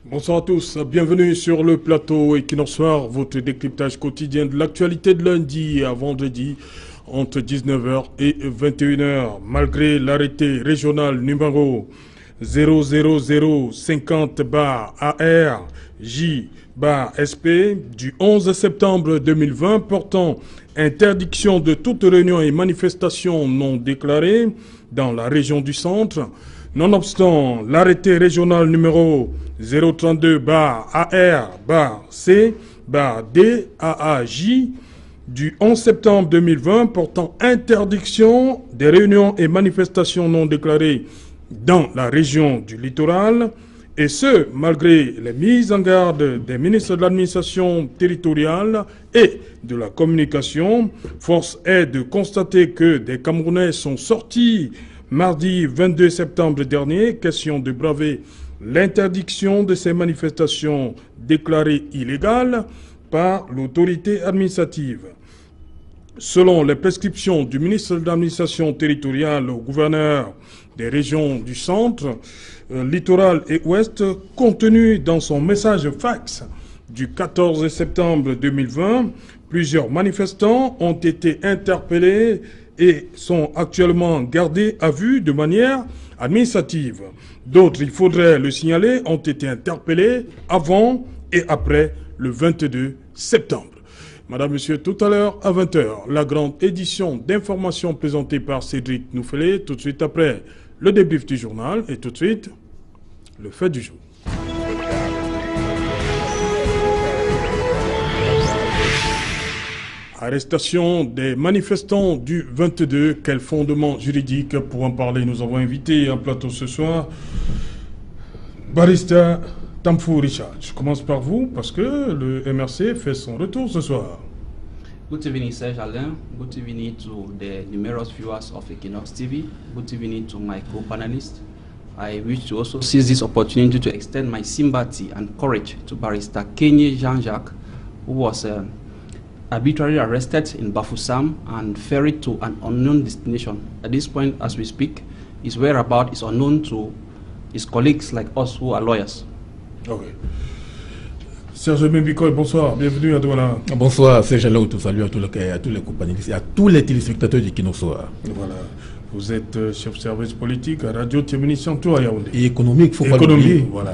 Bonsoir à tous, bienvenue sur le plateau Equinox Soir, votre décryptage quotidien de l'actualité de lundi à vendredi entre 19h et 21h. Malgré l'arrêté régional numéro 00050-AR-J-SP du 11 septembre 2020 portant interdiction de toute réunion et manifestation non déclarée dans la région du centre. Nonobstant l'arrêté régional numéro 032-AR-C-DAAJ du 11 septembre 2020 portant interdiction des réunions et manifestations non déclarées dans la région du littoral, et ce, malgré les mises en garde des ministres de l'administration territoriale et de la communication. Force est de constater que des Camerounais sont sortis mardi 22 septembre dernier, question de braver l'interdiction de ces manifestations déclarées illégales par l'autorité administrative. Selon les prescriptions du ministre de l'administration territoriale au gouverneur des régions du centre, littoral et ouest, contenu dans son message fax du 14 septembre 2020, plusieurs manifestants ont été interpellés et sont actuellement gardés à vue de manière administrative. D'autres, il faudrait le signaler, ont été interpellés avant et après le 22 septembre. Madame, Monsieur, tout à l'heure à 20h, la grande édition d'information présentée par Cédric Nouffelé, tout de suite après le débrief du journal et tout de suite le fait du jour. Arrestation des manifestants du 22, quel fondement juridique? Pour en parler, nous avons invité un plateau ce soir Barrister Tamfou Richard. Je commence par vous parce que le MRC fait son retour ce soir. Good evening, Serge Alain. Good evening to the numerous viewers of Equinox TV. Good evening to my co-panelists. I wish to also seize this opportunity to extend my sympathy and courage to Barrister Kenye Jean-Jacques, who was arbitrarily arrested in Bafoussam and ferried to an unknown destination. At this point, as we speak, his whereabouts is unknown to his colleagues like us who are lawyers. Okay. Serge Membicoy, bonsoir, bienvenue à Douala. Bonsoir, Serge Alain, salut à tous les compagnons et à tous les téléspectateurs de Equinox Soir. Voilà. Vous êtes chef de service politique à Radio Témini Santo à Yaoundé. Et économique, il faut pas l'oublier. Voilà.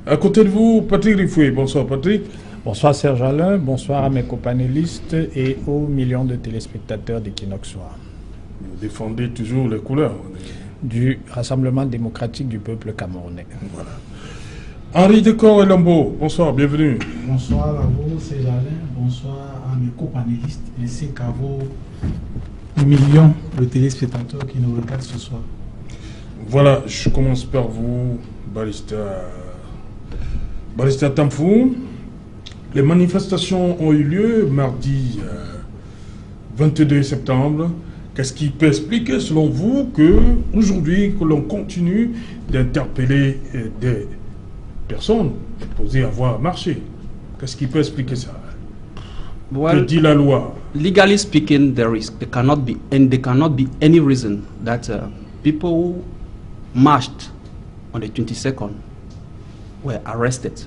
À côté de vous, Patrick Rifoué. Bonsoir, Patrick. Bonsoir Serge Alain, bonsoir à mes copanélistes et aux millions de téléspectateurs d'Equinox Soir. Vous défendez toujours les couleurs du Rassemblement démocratique du peuple camerounais. Voilà. Henri Decor et Lambeau, bonsoir, bienvenue. Bonsoir à vous, Serge Alain, bonsoir à mes copanélistes ainsi qu'à vos millions de téléspectateurs qui nous regardent ce soir. Voilà, je commence par vous, Barrister Tamfou. Les manifestations ont eu lieu mardi 22 septembre. Qu'est-ce qui peut expliquer, selon vous, qu'aujourd'hui, que l'on continue d'interpeller des personnes supposées avoir marché? Qu'est-ce qui peut expliquer ça? Well, que dit la loi? Legally speaking, there cannot be any reason that people who marched on the 22nd were arrested,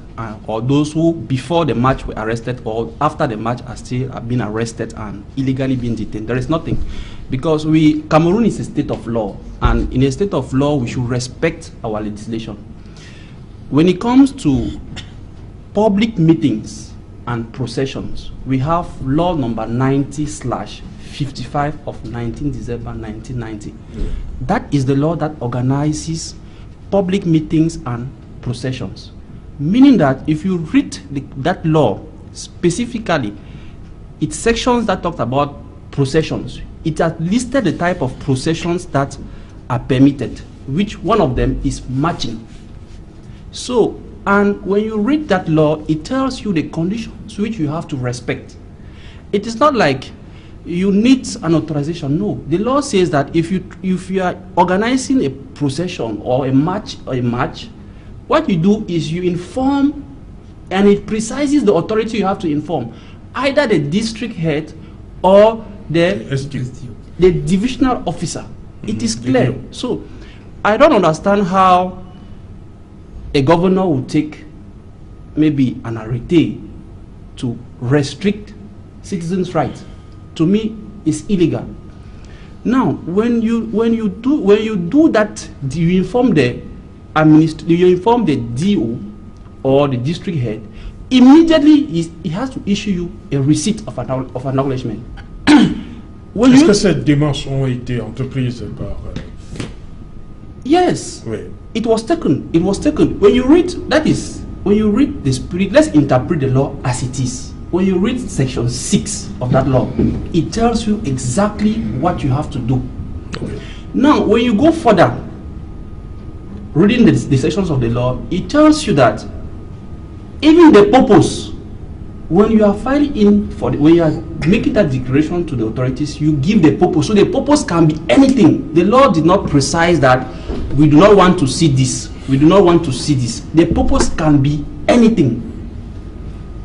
or those who before the march were arrested or after the march are still being arrested and illegally being detained. There is nothing, because Cameroon is a state of law, and in a state of law we should respect our legislation. When it comes to public meetings and processions, we have law number 90/55 of 19 December 1990. That is the law that organizes public meetings and processions, meaning that if you read that law specifically, its sections that talked about processions, it has listed the type of processions that are permitted, which one of them is marching. So, and when you read that law, it tells you the conditions which you have to respect. It is not like you need an authorization. No, the law says that if you are organizing a procession or a march, what you do is you inform, and it precises the authority you have to inform, either the district head or the divisional officer. It is clear. So I don't understand how a governor will take maybe an arrêté to restrict citizens' rights, to me, is illegal. Now, when you do that, you inform the DO or the district head. Immediately, he has to issue you a receipt of acknowledgement. Est-ce que ces démarches ont été entreprises par... Yes. Oui. It was taken. It was taken. When you read the spirit, let's interpret the law as it is. When you read section 6 of that law, it tells you exactly what you have to do. Okay. Now, when you go further, reading the sections of the law, it tells you that even the purpose, when you are filing in when you are making that declaration to the authorities, you give the purpose. So the purpose can be anything. The law did not precise that we do not want to see this. We do not want to see this. The purpose can be anything.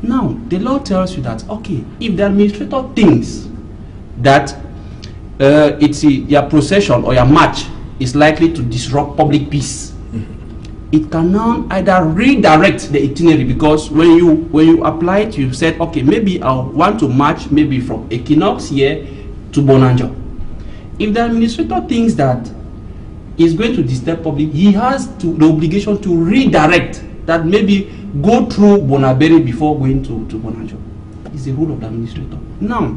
Now, the law tells you that, okay, if the administrator thinks that your procession or your march is likely to disrupt public peace, it can now either redirect the itinerary, because when you apply it, you said, okay, maybe I want to march maybe from Equinox here to Bonanjo. If the administrator thinks that is going to disturb public, he has the obligation to redirect, that maybe go through Bonaberi before going to Bonanjo. It's the rule of the administrator. Now,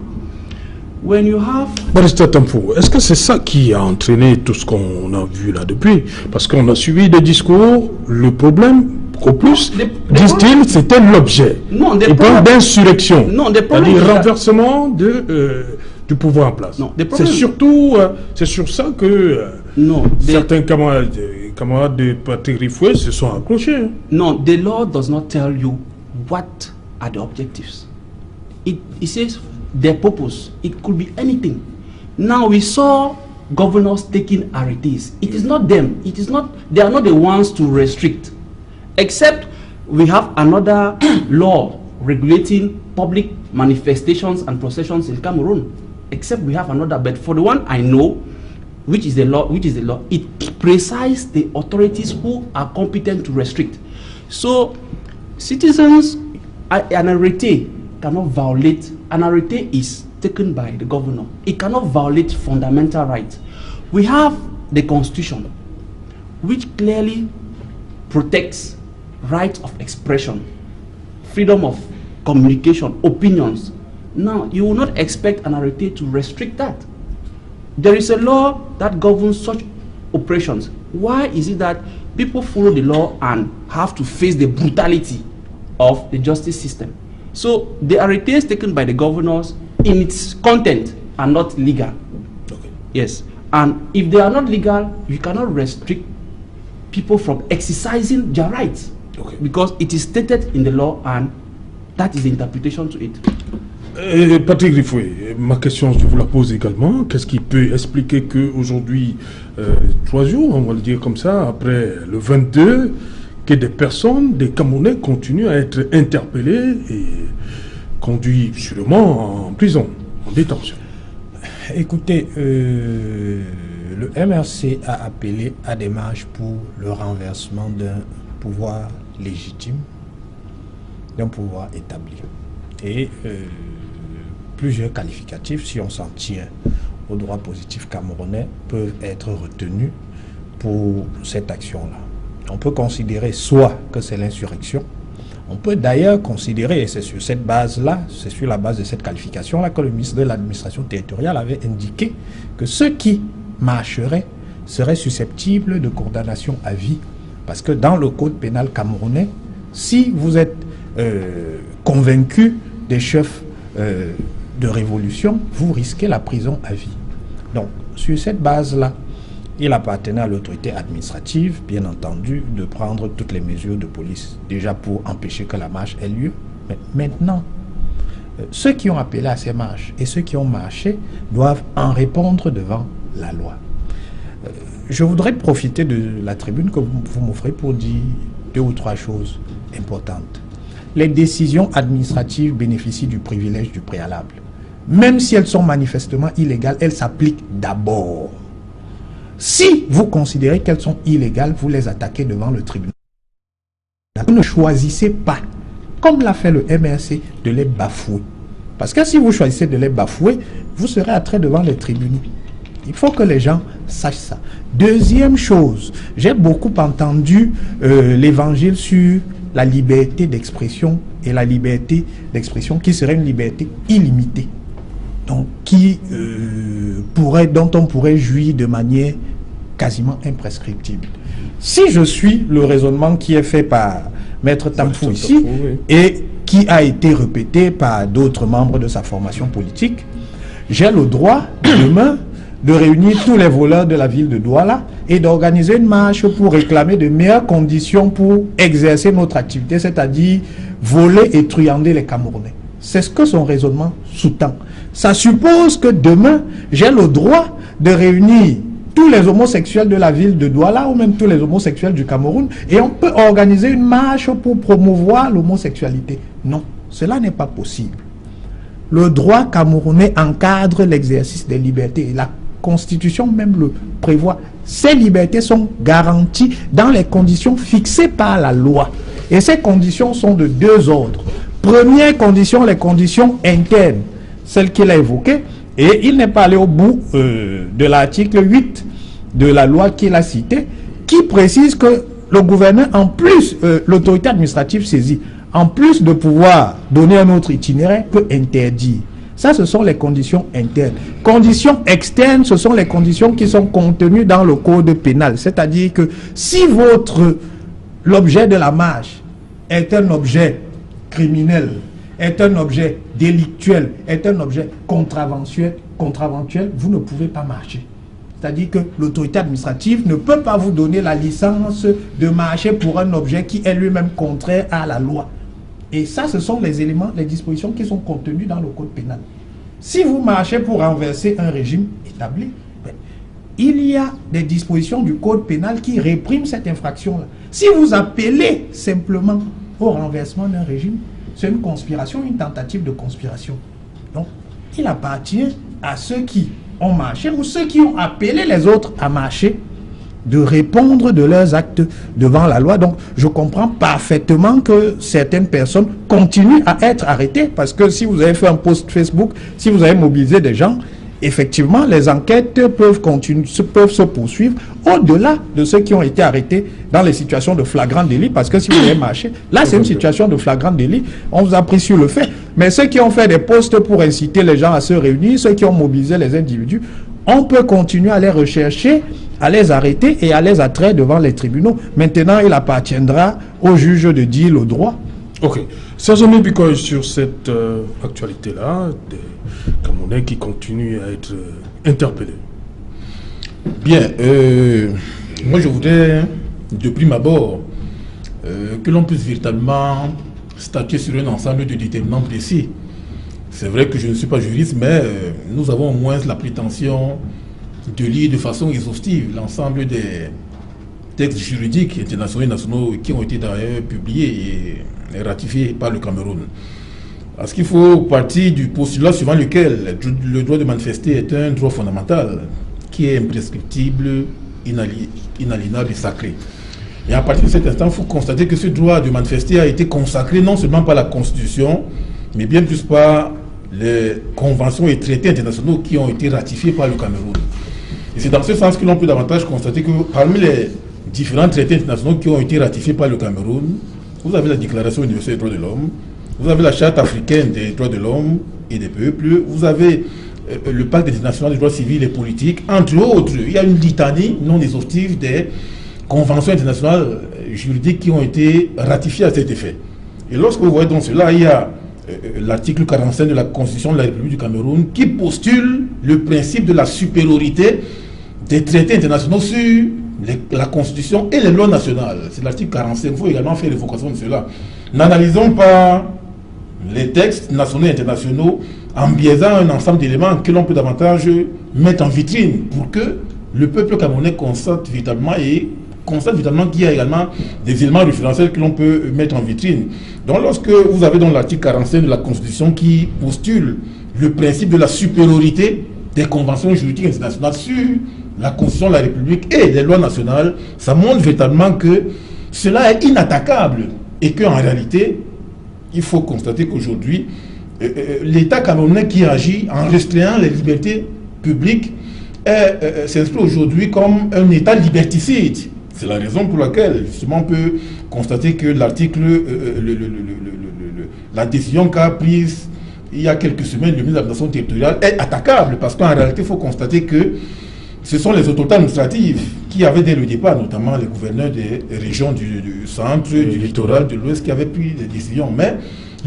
when you have... Barrister Tamfo, est-ce que c'est ça qui a entraîné tout ce qu'on a vu là depuis? Parce qu'on a suivi des discours, le problème, au plus, disent-ils, c'était l'objet. Non, ils parlent d'insurrection. Non, c'est-à-dire renversement du pouvoir en place. C'est surtout, c'est sur ça que certains camarades de Patrick Rifoué se sont accrochés. No, the law does not tell you what are the objectives. It says their purpose. It could be anything. Now we saw governors taking arrêtés. It is not them. It is not. They are not the ones to restrict. Except we have another law regulating public manifestations and processions in Cameroon. Except we have another. But for the one I know, which is the law, it precises the authorities who are competent to restrict. So citizens, an arrêté cannot violate. An arrêté is taken by the governor. It cannot violate fundamental rights. We have the Constitution, which clearly protects right of expression, freedom of communication, opinions. Now, you will not expect an arrêté to restrict that. There is a law that governs such operations. Why is it that people follow the law and have to face the brutality of the justice system? So the arrêtés taken by the governors in its content are not legal. Okay. Yes. And if they are not legal, you cannot restrict people from exercising their rights. Okay. Because it is stated in the law and that is the interpretation to it. Patrick Rifoué, ma question, je vous la pose également. Qu'est-ce qui peut expliquer qu'aujourd'hui, 3 jours, on va le dire comme ça, après le 22, que des personnes, des Camerounais continuent à être interpellés et conduits sûrement en prison, en détention? Écoutez, le MRC a appelé à des marches pour le renversement d'un pouvoir légitime, d'un pouvoir établi. Et plusieurs qualificatifs, si on s'en tient au droit positif camerounais, peuvent être retenus pour cette action-là. On peut considérer soit que c'est l'insurrection, on peut d'ailleurs considérer, et c'est sur cette base-là, c'est sur la base de cette qualification-là que le ministre de l'administration territoriale avait indiqué que ceux qui marcheraient seraient susceptibles de condamnation à vie. Parce que dans le code pénal camerounais, si vous êtes convaincu des chefs de révolution, vous risquez la prison à vie. Donc, sur cette base-là, il appartenait à l'autorité administrative, bien entendu, de prendre toutes les mesures de police, déjà pour empêcher que la marche ait lieu. Mais maintenant, ceux qui ont appelé à ces marches et ceux qui ont marché doivent en répondre devant la loi. Je voudrais profiter de la tribune que vous m'offrez pour dire 2 ou 3 choses importantes. Les décisions administratives bénéficient du privilège du préalable. Même si elles sont manifestement illégales, elles s'appliquent d'abord. Si vous considérez qu'elles sont illégales, vous les attaquez devant le tribunal. vous ne choisissez pas, comme l'a fait le MRC, de les bafouer. Parce que si vous choisissez de les bafouer, vous serez attrait devant les tribunaux. Il faut que les gens sachent ça. Deuxième chose, j'ai beaucoup entendu l'évangile sur la liberté d'expression et la liberté d'expression qui serait une liberté illimitée. Donc, dont on pourrait jouir de manière quasiment imprescriptible. Si je suis le raisonnement qui est fait par Maître Tamfou ici, et qui a été répété par d'autres membres de sa formation politique, j'ai le droit, demain, de réunir tous les voleurs de la ville de Douala et d'organiser une marche pour réclamer de meilleures conditions pour exercer notre activité, c'est-à-dire voler et truander les Camerounais. C'est ce que son raisonnement sous-tend. Ça suppose que demain, j'ai le droit de réunir tous les homosexuels de la ville de Douala ou même tous les homosexuels du Cameroun et on peut organiser une marche pour promouvoir l'homosexualité. Non, cela n'est pas possible. Le droit camerounais encadre l'exercice des libertés et la Constitution même le prévoit. Ces libertés sont garanties dans les conditions fixées par la loi. Et ces conditions sont de deux ordres. Première condition, les conditions internes, celles qu'il a évoquées, et il n'est pas allé au bout de l'article 8 de la loi qu'il a citée, qui précise que le gouverneur, en plus, l'autorité administrative saisie, en plus de pouvoir donner un autre itinéraire, peut interdire. Ça, ce sont les conditions internes. Conditions externes, ce sont les conditions qui sont contenues dans le code pénal. C'est-à-dire que si l'objet de la marche est un objet criminel, est un objet délictuel, est un objet contraventuel, vous ne pouvez pas marcher. C'est-à-dire que l'autorité administrative ne peut pas vous donner la licence de marcher pour un objet qui est lui-même contraire à la loi. Et ça, ce sont les éléments, les dispositions qui sont contenues dans le code pénal. Si vous marchez pour renverser un régime établi, il y a des dispositions du code pénal qui répriment cette infraction-là. Si vous appelez simplement au renversement d'un régime, c'est une conspiration, une tentative de conspiration. Donc, il appartient à ceux qui ont marché ou ceux qui ont appelé les autres à marcher de répondre de leurs actes devant la loi. Donc, je comprends parfaitement que certaines personnes continuent à être arrêtées parce que si vous avez fait un post Facebook, si vous avez mobilisé des gens, effectivement, les enquêtes peuvent se poursuivre au-delà de ceux qui ont été arrêtés dans les situations de flagrant délit, parce que si vous avez marché, là c'est une situation de flagrant délit, on vous a pris sur le fait. Mais ceux qui ont fait des posts pour inciter les gens à se réunir, ceux qui ont mobilisé les individus, on peut continuer à les rechercher, à les arrêter et à les attraire devant les tribunaux. Maintenant, il appartiendra au juge de dire le droit. Ok. Sergent Bikoy, sur cette actualité-là, des Camerounais qui continuent à être interpellés. Bien, moi je voudrais, de prime abord, que l'on puisse véritablement statuer sur un ensemble de déterminants précis. C'est vrai que je ne suis pas juriste, mais nous avons au moins la prétention de lire de façon exhaustive l'ensemble des textes juridiques internationaux et nationaux qui ont été d'ailleurs publiés et ratifiés par le Cameroun. Parce qu'il faut partir du postulat suivant lequel le droit de manifester est un droit fondamental qui est imprescriptible, inaliénable et sacré. Et à partir de cet instant, il faut constater que ce droit de manifester a été consacré non seulement par la Constitution, mais bien plus par les conventions et traités internationaux qui ont été ratifiés par le Cameroun. Et c'est dans ce sens que l'on peut davantage constater que parmi les différents traités internationaux qui ont été ratifiés par le Cameroun, vous avez la Déclaration universelle des droits de l'homme, vous avez la Charte africaine des droits de l'homme et des peuples, vous avez le Pacte international des droits civils et politiques, entre autres. Il y a une litanie non exhaustive des conventions internationales juridiques qui ont été ratifiées à cet effet. Et lorsque vous voyez donc cela, il y a l'article 45 de la Constitution de la République du Cameroun qui postule le principe de la supériorité des traités internationaux sur la Constitution et les lois nationales. C'est l'article 45, il faut également faire l'évocation de cela. N'analysons pas les textes nationaux et internationaux en biaisant un ensemble d'éléments que l'on peut davantage mettre en vitrine pour que le peuple camerounais constate véritablement qu'il y a également des éléments référentiels que l'on peut mettre en vitrine. Donc lorsque vous avez dans l'article 45 de la Constitution qui postule le principe de la supériorité des conventions juridiques internationales sur la Constitution de la République et les lois nationales, ça montre véritablement que cela est inattaquable et qu'en réalité, il faut constater qu'aujourd'hui, l'État camerounais qui agit en restreignant les libertés publiques s'inscrit aujourd'hui comme un État liberticide. C'est la raison pour laquelle, justement, on peut constater que l'article, la décision qu'a prise il y a quelques semaines le ministre de l'administration territoriale est attaquable, parce qu'en réalité, il faut constater que ce sont les autorités administratives qui avaient dès le départ, notamment les gouverneurs des régions du centre, du littoral, de l'ouest, qui avaient pris des décisions. Mais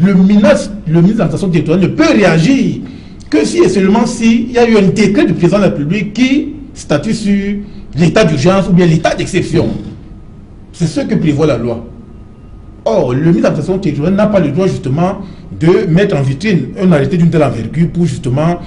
le ministre de l'administration territoriale ne peut réagir que si et seulement s'il y a eu un décret du président de la République qui statue sur l'état d'urgence ou bien l'état d'exception. C'est ce que prévoit la loi. Or, le ministre de l'administration territoriale n'a pas le droit justement de mettre en vitrine un arrêté d'une telle envergure pour justement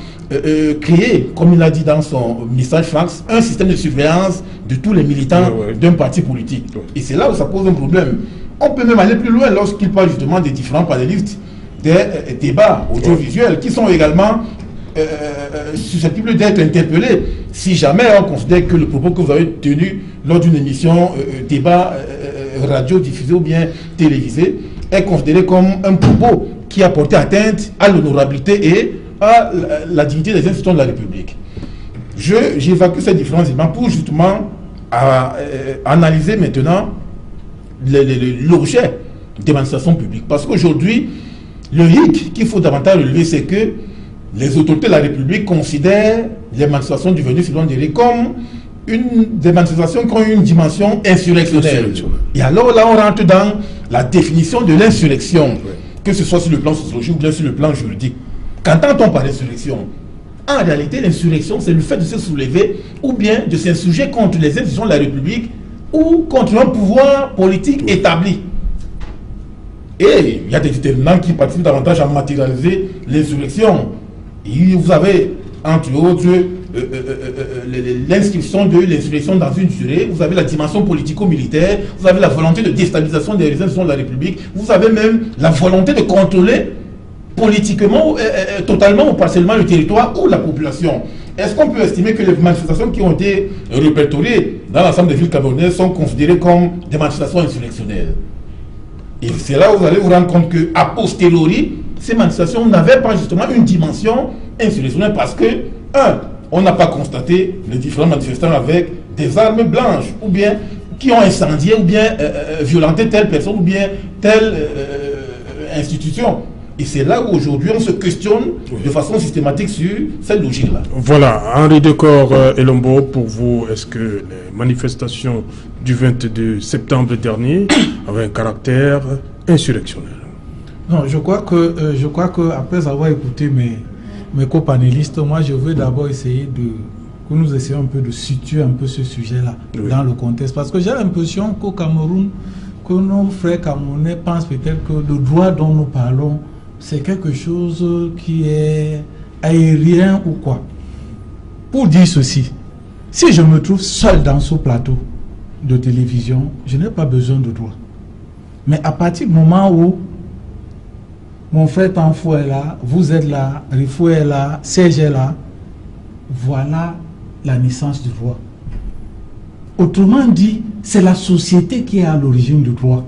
créer, comme il a dit dans son message fax, un système de surveillance de tous les militants d'un parti politique. Et c'est là où ça pose un problème. On peut même aller plus loin lorsqu'il parle justement des différents panélistes, des débats audiovisuels qui sont également susceptibles d'être interpellés si jamais on considère que le propos que vous avez tenu lors d'une émission débat radio diffusée ou bien télévisée est considéré comme un propos qui a porté atteinte à l'honorabilité et à la dignité des institutions de la République. J'évacue ces différents éléments pour justement analyser maintenant l'objet des manifestations publiques. Parce qu'aujourd'hui, le hic qu'il faut davantage relever, c'est que les autorités de la République considèrent les manifestations du venu Sylvain Ndéré comme des manifestations qui ont une dimension insurrectionnelle. Et alors là, on rentre dans la définition de l'insurrection, que ce soit sur le plan sociologique ou bien sur le plan juridique. Qu'entend-on par insurrection? En réalité, l'insurrection, c'est le fait de se soulever ou bien de s'insurger contre les institutions de la République ou contre un pouvoir politique établi. Et il y a des déterminants qui participent davantage à matérialiser l'insurrection. Et vous avez, entre autres, l'inscription de l'insurrection dans une durée, vous avez la dimension politico-militaire, vous avez la volonté de déstabilisation des institutions de la République, vous avez même la volonté de contrôler politiquement, totalement ou partiellement le territoire ou la population. Est-ce qu'on peut estimer que les manifestations qui ont été répertoriées dans l'ensemble des villes camerounaises sont considérées comme des manifestations insurrectionnelles? Et c'est là où vous allez vous rendre compte qu'à posteriori, ces manifestations n'avaient pas justement une dimension insurrectionnelle parce que, on n'a pas constaté les différents manifestants avec des armes blanches ou bien qui ont incendié ou bien violenté telle personne ou bien telle institution. Et c'est là où aujourd'hui on se questionne de façon systématique sur cette logique-là. Voilà, Henri Decor Elombo, pour vous, est-ce que les manifestations du 22 septembre dernier avaient un caractère insurrectionnel? Non, je crois que après avoir écouté mes copanélistes, moi je veux d'abord essayer que nous essayions un peu de situer un peu ce sujet-là dans le contexte. Parce que j'ai l'impression qu'au Cameroun, que nos frères camerounais pensent peut-être que le droit dont nous parlons, c'est quelque chose qui est aérien ou quoi. Pour dire ceci, si je me trouve seul dans ce plateau de télévision, je n'ai pas besoin de droit. Mais à partir du moment où mon frère Tanfo est là, vous êtes là, Rifo est là, Serge est là, voilà la naissance du droit. Autrement dit, c'est la société qui est à l'origine du droit.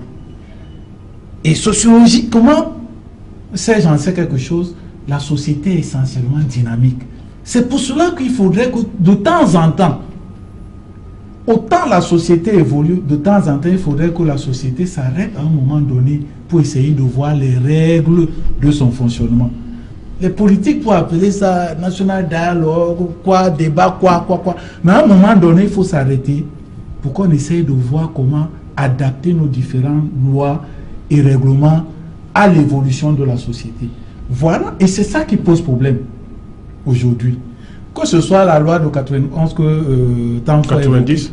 Et sociologiquement, Serge en sait quelque chose, la société est essentiellement dynamique. C'est pour cela qu'il faudrait que de temps en temps, autant la société évolue, de temps en temps, il faudrait que la société s'arrête à un moment donné pour essayer de voir les règles de son fonctionnement. Les politiques, pour appeler ça national dialogue, quoi, débat, quoi. Mais à un moment donné, il faut s'arrêter pour qu'on essaye de voir comment adapter nos différentes lois et règlements à l'évolution de la société. Voilà, et c'est ça qui pose problème aujourd'hui. Que ce soit la loi de 91 que tant fois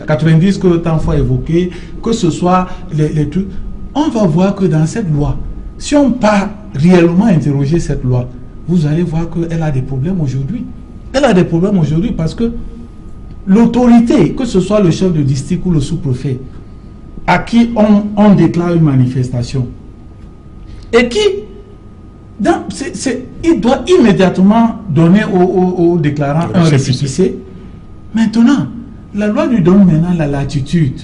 90 que tant fois évoqué, que ce soit les trucs, on va voir que dans cette loi, si on part réellement interroger cette loi, vous allez voir qu'elle a des problèmes aujourd'hui. Elle a des problèmes aujourd'hui parce que l'autorité, que ce soit le chef de district ou le sous-préfet, à qui on déclare une manifestation, et qui, il doit immédiatement donner au déclarant un récépissé. Maintenant, la loi lui donne maintenant la latitude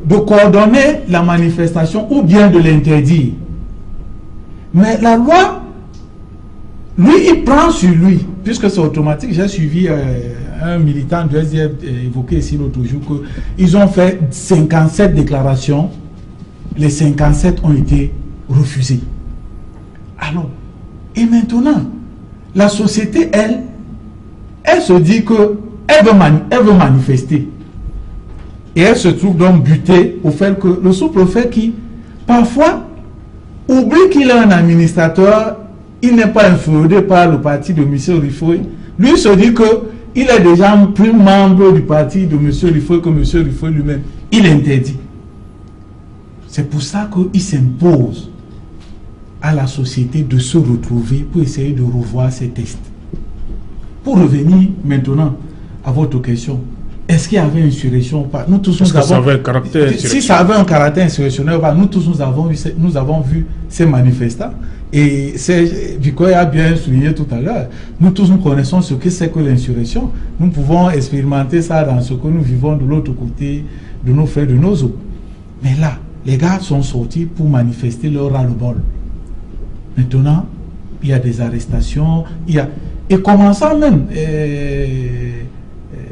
de coordonner la manifestation ou bien de l'interdire. Mais la loi, lui, il prend sur lui, puisque c'est automatique. J'ai suivi un militant du SDF évoqué ici l'autre jour qu'ils ont fait 57 déclarations. Les 57 ont été refusées. Alors, et maintenant, la société, elle se dit qu'elle veut manifester. Et elle se trouve donc butée au fait que le sous-préfet qui, parfois, oublie qu'il est un administrateur, il n'est pas influencé par le parti de M. Riffoy. Lui se dit qu'il est déjà plus membre du parti de M. Riffoy que M. Riffoy lui-même. Il interdit. C'est pour ça qu'il s'impose à la société de se retrouver pour essayer de revoir ces tests. Pour revenir maintenant à votre question, est-ce qu'il y avait insurrection ou pas? Nous tous nous avons, ça avait un caractère si ça avait un caractère insurrectionnel ou pas, nous tous nous avons vu ces manifestants. Et Victor a bien souligné tout à l'heure, nous tous nous connaissons ce que c'est que l'insurrection. Nous pouvons expérimenter ça dans ce que nous vivons de l'autre côté de nos frères, de nos eaux. Mais là, les gars sont sortis pour manifester leur ras-le-bol. Maintenant, il y a des arrestations, et commençant même,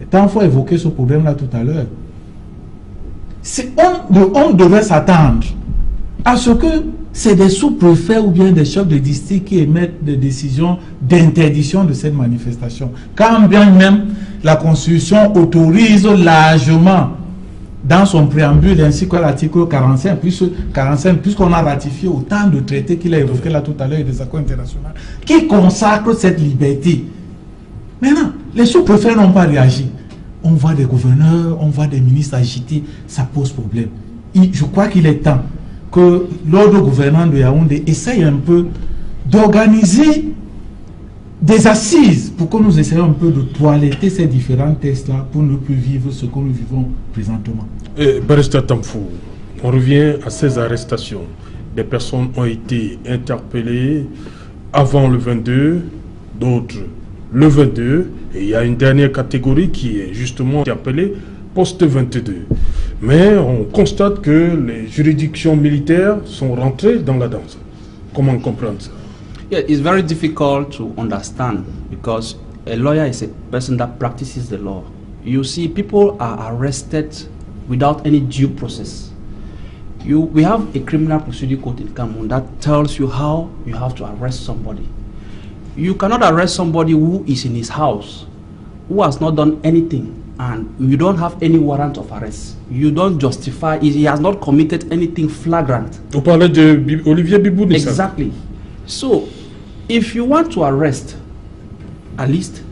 tant faut évoquer ce problème-là tout à l'heure, on devait s'attendre à ce que c'est des sous-préfets ou bien des chefs de district qui émettent des décisions d'interdiction de cette manifestation. Quand bien même la Constitution autorise largement dans son préambule ainsi que l'article 45, puisqu'on a ratifié autant de traités qu'il a évoqué là tout à l'heure et des accords internationaux, qui consacrent cette liberté. Maintenant, les sous-préfets n'ont pas réagi. On voit des gouverneurs, on voit des ministres agités, ça pose problème. Je crois qu'il est temps que l'ordre gouvernant de Yaoundé essaye un peu d'organiser des assises pour que nous essayions un peu de toiletter ces différents tests-là pour ne plus vivre ce que nous vivons présentement. Barrister Tamfou, on revient à ces arrestations. Des personnes ont été interpellées avant le 22, d'autres le 22, et il y a une dernière catégorie qui est justement interpellée post-22. Mais on constate que les juridictions militaires sont rentrées dans la danse. Comment comprendre ça? Yeah, it's very difficult to understand because a lawyer is a person that practices the law. You see, people are arrested without any due process. We have a criminal procedure code in Cameroon that tells you how you have to arrest somebody. You cannot arrest somebody who is in his house, who has not done anything, and you don't have any warrant of arrest. You don't justify, he has not committed anything flagrant. Vous parlez de Olivier Bibou. Exactly. So, if you want to arrest, at least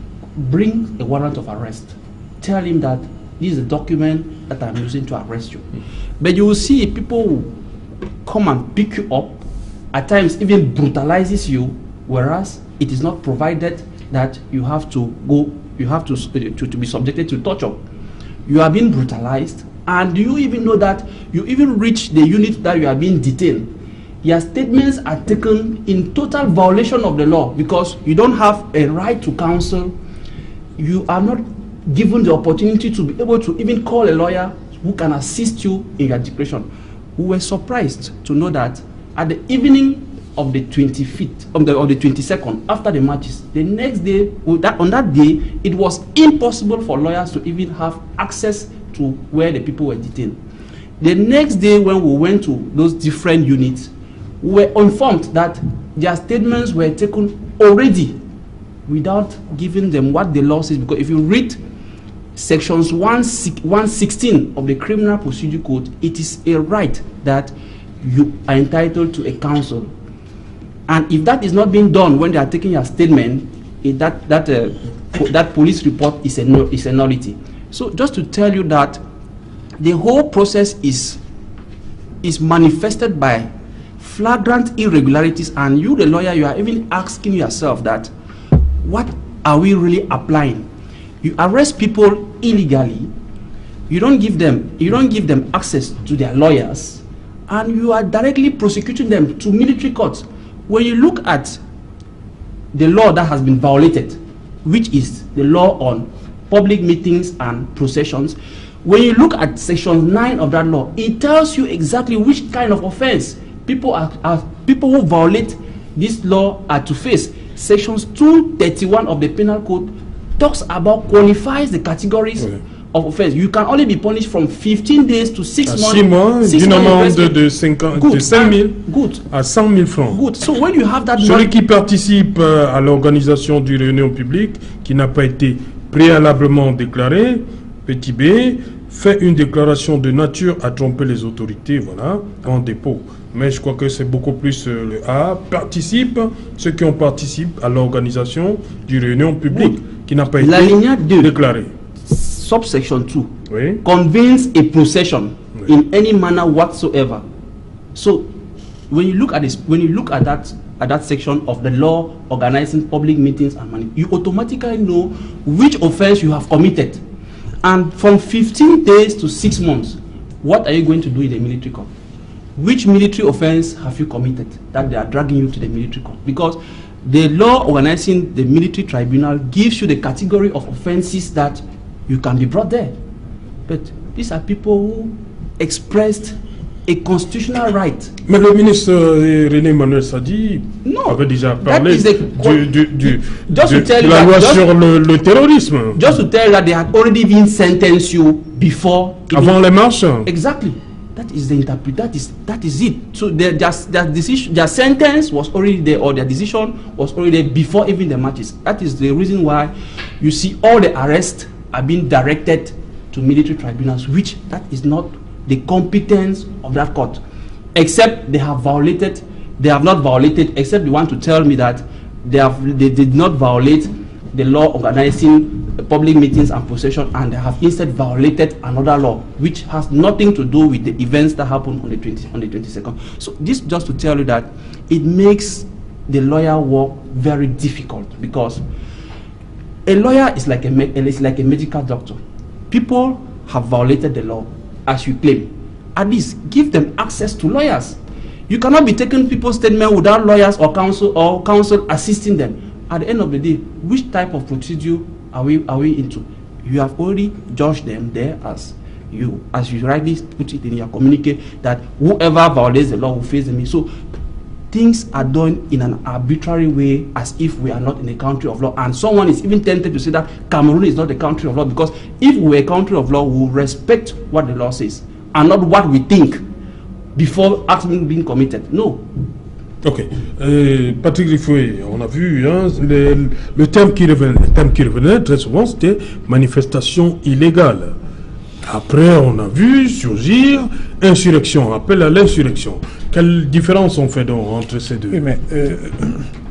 bring a warrant of arrest. Tell him that this is a document that I'm using to arrest you. But you will see people who come and pick you up, at times even brutalizes you, whereas it is not provided that you have to go, you have to be subjected to torture. You are being brutalized, and do you even know that you even reach the unit that you are being detained? Your statements are taken in total violation of the law because you don't have a right to counsel. You are not given the opportunity to be able to even call a lawyer who can assist you in your declaration. We were surprised to know that at the evening of the 25th, of the 22nd, after the marches, the next day, on that day, it was impossible for lawyers to even have access to where the people were detained. The next day, when we went to those different units, we were informed that their statements were taken already without giving them what the law says. Because if you read sections 116 of the Criminal Procedure Code, it is a right that you are entitled to a counsel. And if that is not being done when they are taking your statement, that police report is a nullity. So just to tell you that the whole process is manifested by flagrant irregularities, and you, the lawyer, you are even asking yourself that, what are we really applying? You arrest people illegally, you don't give them access to their lawyers, and you are directly prosecuting them to military courts. When you look at the law that has been violated, which is the law on public meetings and processions, when you look at section 9 of that law, it tells you exactly which kind of offense people who violate this law are to face. Sections 231 of the Penal Code talks about, qualifies the categories of offense. You can only be punished from 15 days to 6 months. 6 mois, d'une amende de 5 000 à 100 000 francs. Good. So when you have that, celui qui participe à l'organisation d'une réunion publique qui n'a pas été préalablement déclaré, petit b, fait une déclaration de nature à tromper les autorités, voilà, en dépôt. Mais je crois que c'est beaucoup plus le A. Participe, ceux qui ont participé à l'organisation d'une réunion publique qui n'a pas été déclarée. Subsection 2. Oui. Convenes a procession in any manner whatsoever. So when you look at this, when you look at that section of the law organizing public meetings and money, you automatically know which offense you have committed. And from 15 days to 6 months, what are you going to do in the military court? Which military offense have you committed that they are dragging you to the military court? Because the law organizing the military tribunal gives you the category of offenses that you can be brought there. But these are people who expressed a constitutional right. Mais le ministre René Manuel Sadi avait déjà parlé de la loi sur le terrorisme. Just to tell you that they had already been sentenced you before. Avant les marches. Exactly. That is the interpretation. That is it. So their sentence was already there, or their decision was already there before even the marches. That is the reason why you see all the arrests are being directed to military tribunals, which that is not the competence of that court, except they have violated. They have not violated, except they want to tell me that they did not violate the law organizing public meetings and procession, and they have instead violated another law which has nothing to do with the events that happened on the 22nd. So this just to tell you that it makes the lawyer work very difficult, because a lawyer is like a medical doctor. People have violated the law, as you claim. At least give them access to lawyers. You cannot be taking people's statement without lawyers or counsel assisting them. At the end of the day, which type of procedure are we into? You have already judged them there as you rightly put it in your communique, that whoever violates the law will face them. So things are done in an arbitrary way, as if we are not in a country of law. And someone is even tempted to say that Cameroon is not a country of law, because if we were a country of law, we will respect what the law says and not what we think before acting being committed. No. Ok. Patrick Rifoué, on a vu le terme qui revenait très souvent, c'était manifestation illégale. Après, on a vu surgir insurrection, appel à l'insurrection. Quelle différence on fait donc entre ces deux? Oui, mais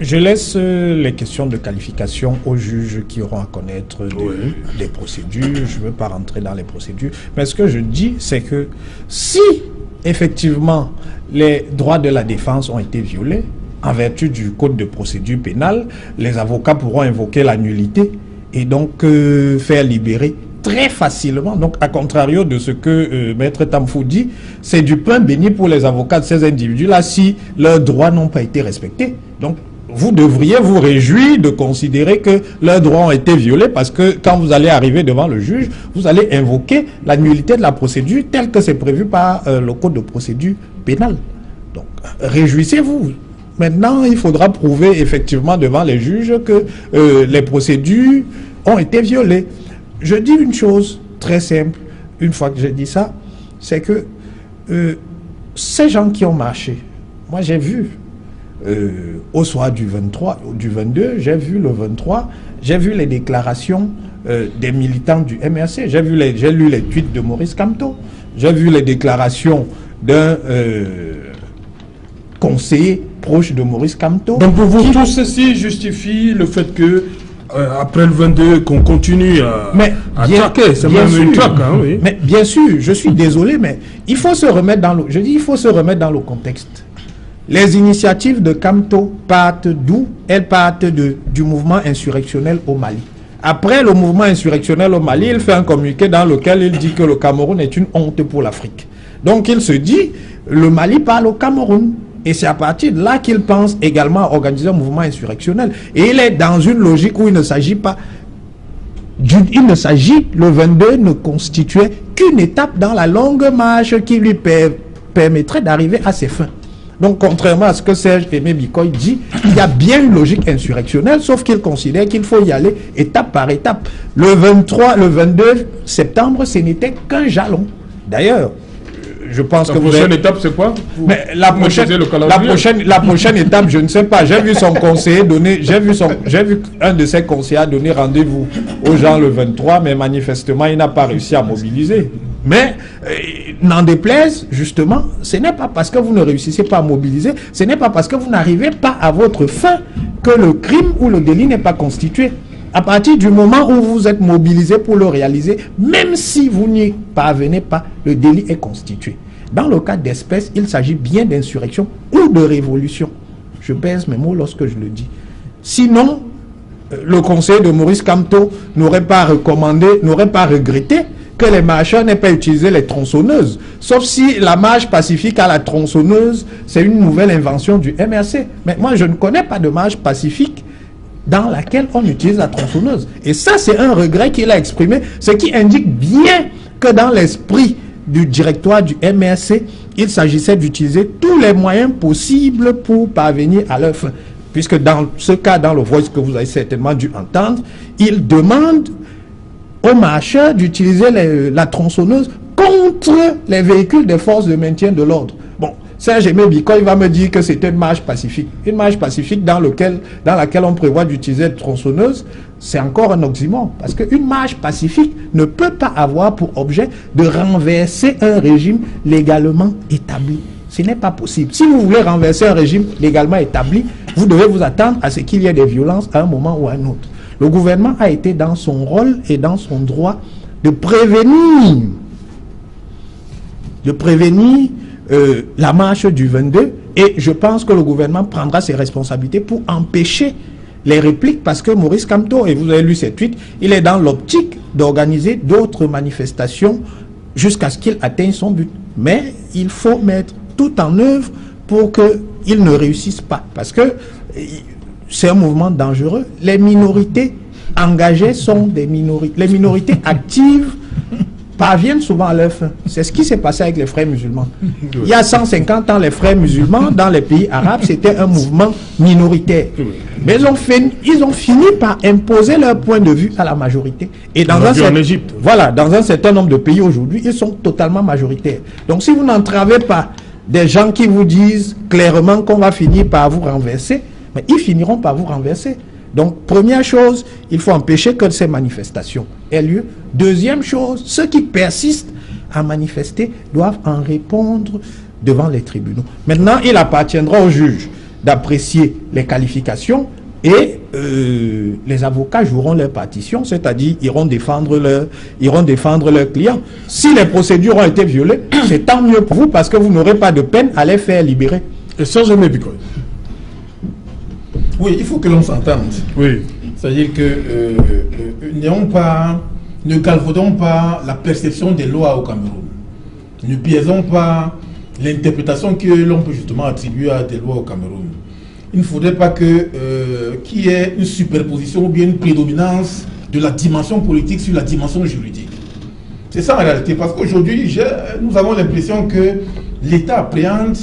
je laisse les questions de qualification aux juges qui auront à connaître des procédures. Je ne veux pas rentrer dans les procédures. Mais ce que je dis, c'est que si effectivement les droits de la défense ont été violés, en vertu du code de procédure pénale, les avocats pourront invoquer la nullité et donc faire libérer très facilement. Donc, à contrario de ce que Maître Tamfou dit, c'est du pain béni pour les avocats de ces individus-là si leurs droits n'ont pas été respectés. Donc, vous devriez vous réjouir de considérer que leurs droits ont été violés, parce que quand vous allez arriver devant le juge, vous allez invoquer la nullité de la procédure telle que c'est prévu par le code de procédure pénale. Donc, réjouissez-vous. Maintenant, il faudra prouver effectivement devant les juges que les procédures ont été violées. Je dis une chose très simple, une fois que j'ai dit ça, c'est que ces gens qui ont marché, moi j'ai vu au soir du 23, du 22, j'ai vu le 23, j'ai vu les déclarations des militants du MRC, j'ai lu les tweets de Maurice Kamto, j'ai vu les déclarations d'un conseiller proche de Maurice Kamto. Donc pour vous, tout ceci justifie le fait que après le 22, qu'on continue à traquer, c'est même une traque. Hein, oui. Mais bien sûr, je suis désolé, mais il faut se remettre dans le contexte. Les initiatives de Kamto partent d'où? Elles partent du mouvement insurrectionnel au Mali. Après le mouvement insurrectionnel au Mali, il fait un communiqué dans lequel il dit que le Cameroun est une honte pour l'Afrique. Donc il se dit, le Mali parle au Cameroun. Et c'est à partir de là qu'il pense également à organiser un mouvement insurrectionnel. Et il est dans une logique où il ne s'agit pas il ne s'agit, le 22 ne constituait qu'une étape dans la longue marche qui lui permettrait d'arriver à ses fins. Donc, contrairement à ce que Serge Aimé Bikoy dit, il y a bien une logique insurrectionnelle, sauf qu'il considère qu'il faut y aller étape par étape. Le 22 septembre, ce n'était qu'un jalon. D'ailleurs, je pense que la prochaine étape, c'est quoi? Mais la prochaine étape, je ne sais pas. J'ai vu son conseiller donner, j'ai vu un de ses conseillers donner rendez-vous aux gens le 23, mais manifestement, il n'a pas réussi à mobiliser. Mais, n'en déplaise, justement, ce n'est pas parce que vous ne réussissez pas à mobiliser, ce n'est pas parce que vous n'arrivez pas à votre fin que le crime ou le délit n'est pas constitué. À partir du moment où vous êtes mobilisé pour le réaliser, même si vous n'y parvenez pas, le délit est constitué. Dans le cas d'espèce, il s'agit bien d'insurrection ou de révolution. Je pèse mes mots lorsque je le dis. Sinon, le conseil de Maurice Kamto n'aurait pas regretté que les marcheurs n'aient pas utilisé les tronçonneuses. Sauf si la marche pacifique à la tronçonneuse, c'est une nouvelle invention du MRC. Mais moi, je ne connais pas de marche pacifique dans laquelle on utilise la tronçonneuse. Et ça, c'est un regret qu'il a exprimé, ce qui indique bien que dans l'esprit du directoire du MRC, il s'agissait d'utiliser tous les moyens possibles pour parvenir à leur fin. Puisque dans ce cas, dans le voice que vous avez certainement dû entendre, il demande aux marcheurs d'utiliser la tronçonneuse contre les véhicules des forces de maintien de l'ordre. Bon, Serge Aimé Bikoy va me dire que c'était une marche pacifique. Une marche pacifique dans laquelle on prévoit d'utiliser la tronçonneuse, c'est encore un oxymore. Parce qu'une marche pacifique ne peut pas avoir pour objet de renverser un régime légalement établi. Ce n'est pas possible. Si vous voulez renverser un régime légalement établi, vous devez vous attendre à ce qu'il y ait des violences à un moment ou à un autre. Le gouvernement a été dans son rôle et dans son droit de prévenir la marche du 22, et je pense que le gouvernement prendra ses responsabilités pour empêcher les répliques, parce que Maurice Kamto, et vous avez lu ses tweets, il est dans l'optique d'organiser d'autres manifestations jusqu'à ce qu'il atteigne son but. Mais il faut mettre tout en œuvre pour qu'il ne réussisse pas, parce que c'est un mouvement dangereux. Les minorités engagées sont des minorités. Les minorités actives parviennent souvent à leur fin. C'est ce qui s'est passé avec les frères musulmans. Il y a 150 ans, les frères musulmans, dans les pays arabes, c'était un mouvement minoritaire. Mais ils ont fini par imposer leur point de vue à la majorité. Et dans en Égypte. Voilà, dans un certain nombre de pays aujourd'hui, ils sont totalement majoritaires. Donc si vous n'entravez pas des gens qui vous disent clairement qu'on va finir par vous renverser, mais ils finiront par vous renverser. Donc, première chose, il faut empêcher que ces manifestations aient lieu. Deuxième chose, ceux qui persistent à manifester doivent en répondre devant les tribunaux. Maintenant, il appartiendra aux juges d'apprécier les qualifications et les avocats joueront leur partition, c'est-à-dire iront défendre leurs clients. Si les procédures ont été violées, c'est tant mieux pour vous parce que vous n'aurez pas de peine à les faire libérer. Et Serge Aimé Bikoy. Oui, il faut que l'on s'entende. Oui. C'est-à-dire que ne galvaudons pas la perception des lois au Cameroun. Ne biaisons pas l'interprétation que l'on peut justement attribuer à des lois au Cameroun. Il ne faudrait pas qu'il y ait une superposition ou bien une prédominance de la dimension politique sur la dimension juridique. C'est ça en réalité, parce qu'aujourd'hui, nous avons l'impression que l'État appréhende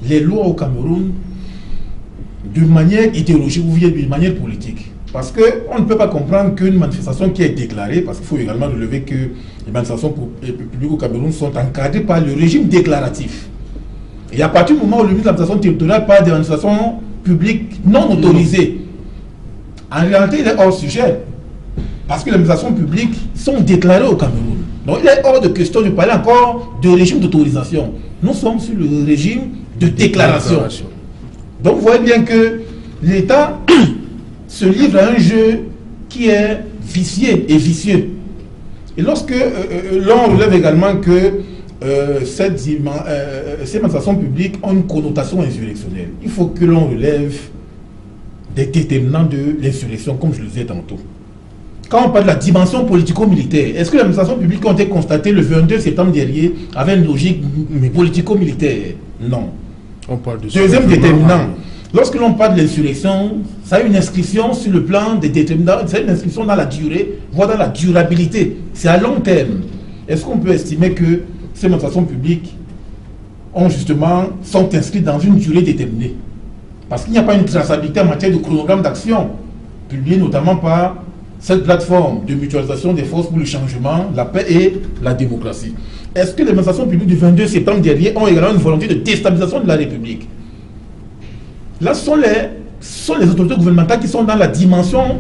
les lois au Cameroun de manière idéologique ou bien de manière politique. Parce qu'on ne peut pas comprendre qu'une manifestation qui est déclarée, parce qu'il faut également relever que les manifestations publiques au Cameroun sont encadrées par le régime déclaratif. Et à partir du moment où le ministre de l'administration territoriale parle des manifestations publiques non autorisées, en réalité il est hors sujet. Parce que les manifestations publiques sont déclarées au Cameroun. Donc il est hors de question de parler encore de régime d'autorisation. Nous sommes sur le régime de déclaration. Donc vous voyez bien que l'État se livre à un jeu qui est vicié et vicieux. Et lorsque l'on relève également que ces manifestations publiques ont une connotation insurrectionnelle, il faut que l'on relève des déterminants de l'insurrection, comme je le disais tantôt. Quand on parle de la dimension politico-militaire, est-ce que les manifestations publiques ont été constatées le 22 septembre dernier avec une logique politico-militaire? Non. On parle de deuxième déterminant, Lorsque l'on parle de l'insurrection, ça a une inscription sur le plan des déterminants, c'est une inscription dans la durée, voire dans la durabilité. C'est à long terme. Est-ce qu'on peut estimer que ces manifestations publiques sont inscrites dans une durée déterminée? Parce qu'il n'y a pas une traçabilité en matière de chronogramme d'action, publié notamment par cette plateforme de mutualisation des forces pour le changement, la paix et la démocratie. Est-ce que les manifestations publiques du 22 septembre dernier ont également une volonté de déstabilisation de la République? Là, ce sont les autorités gouvernementales qui sont dans la dimension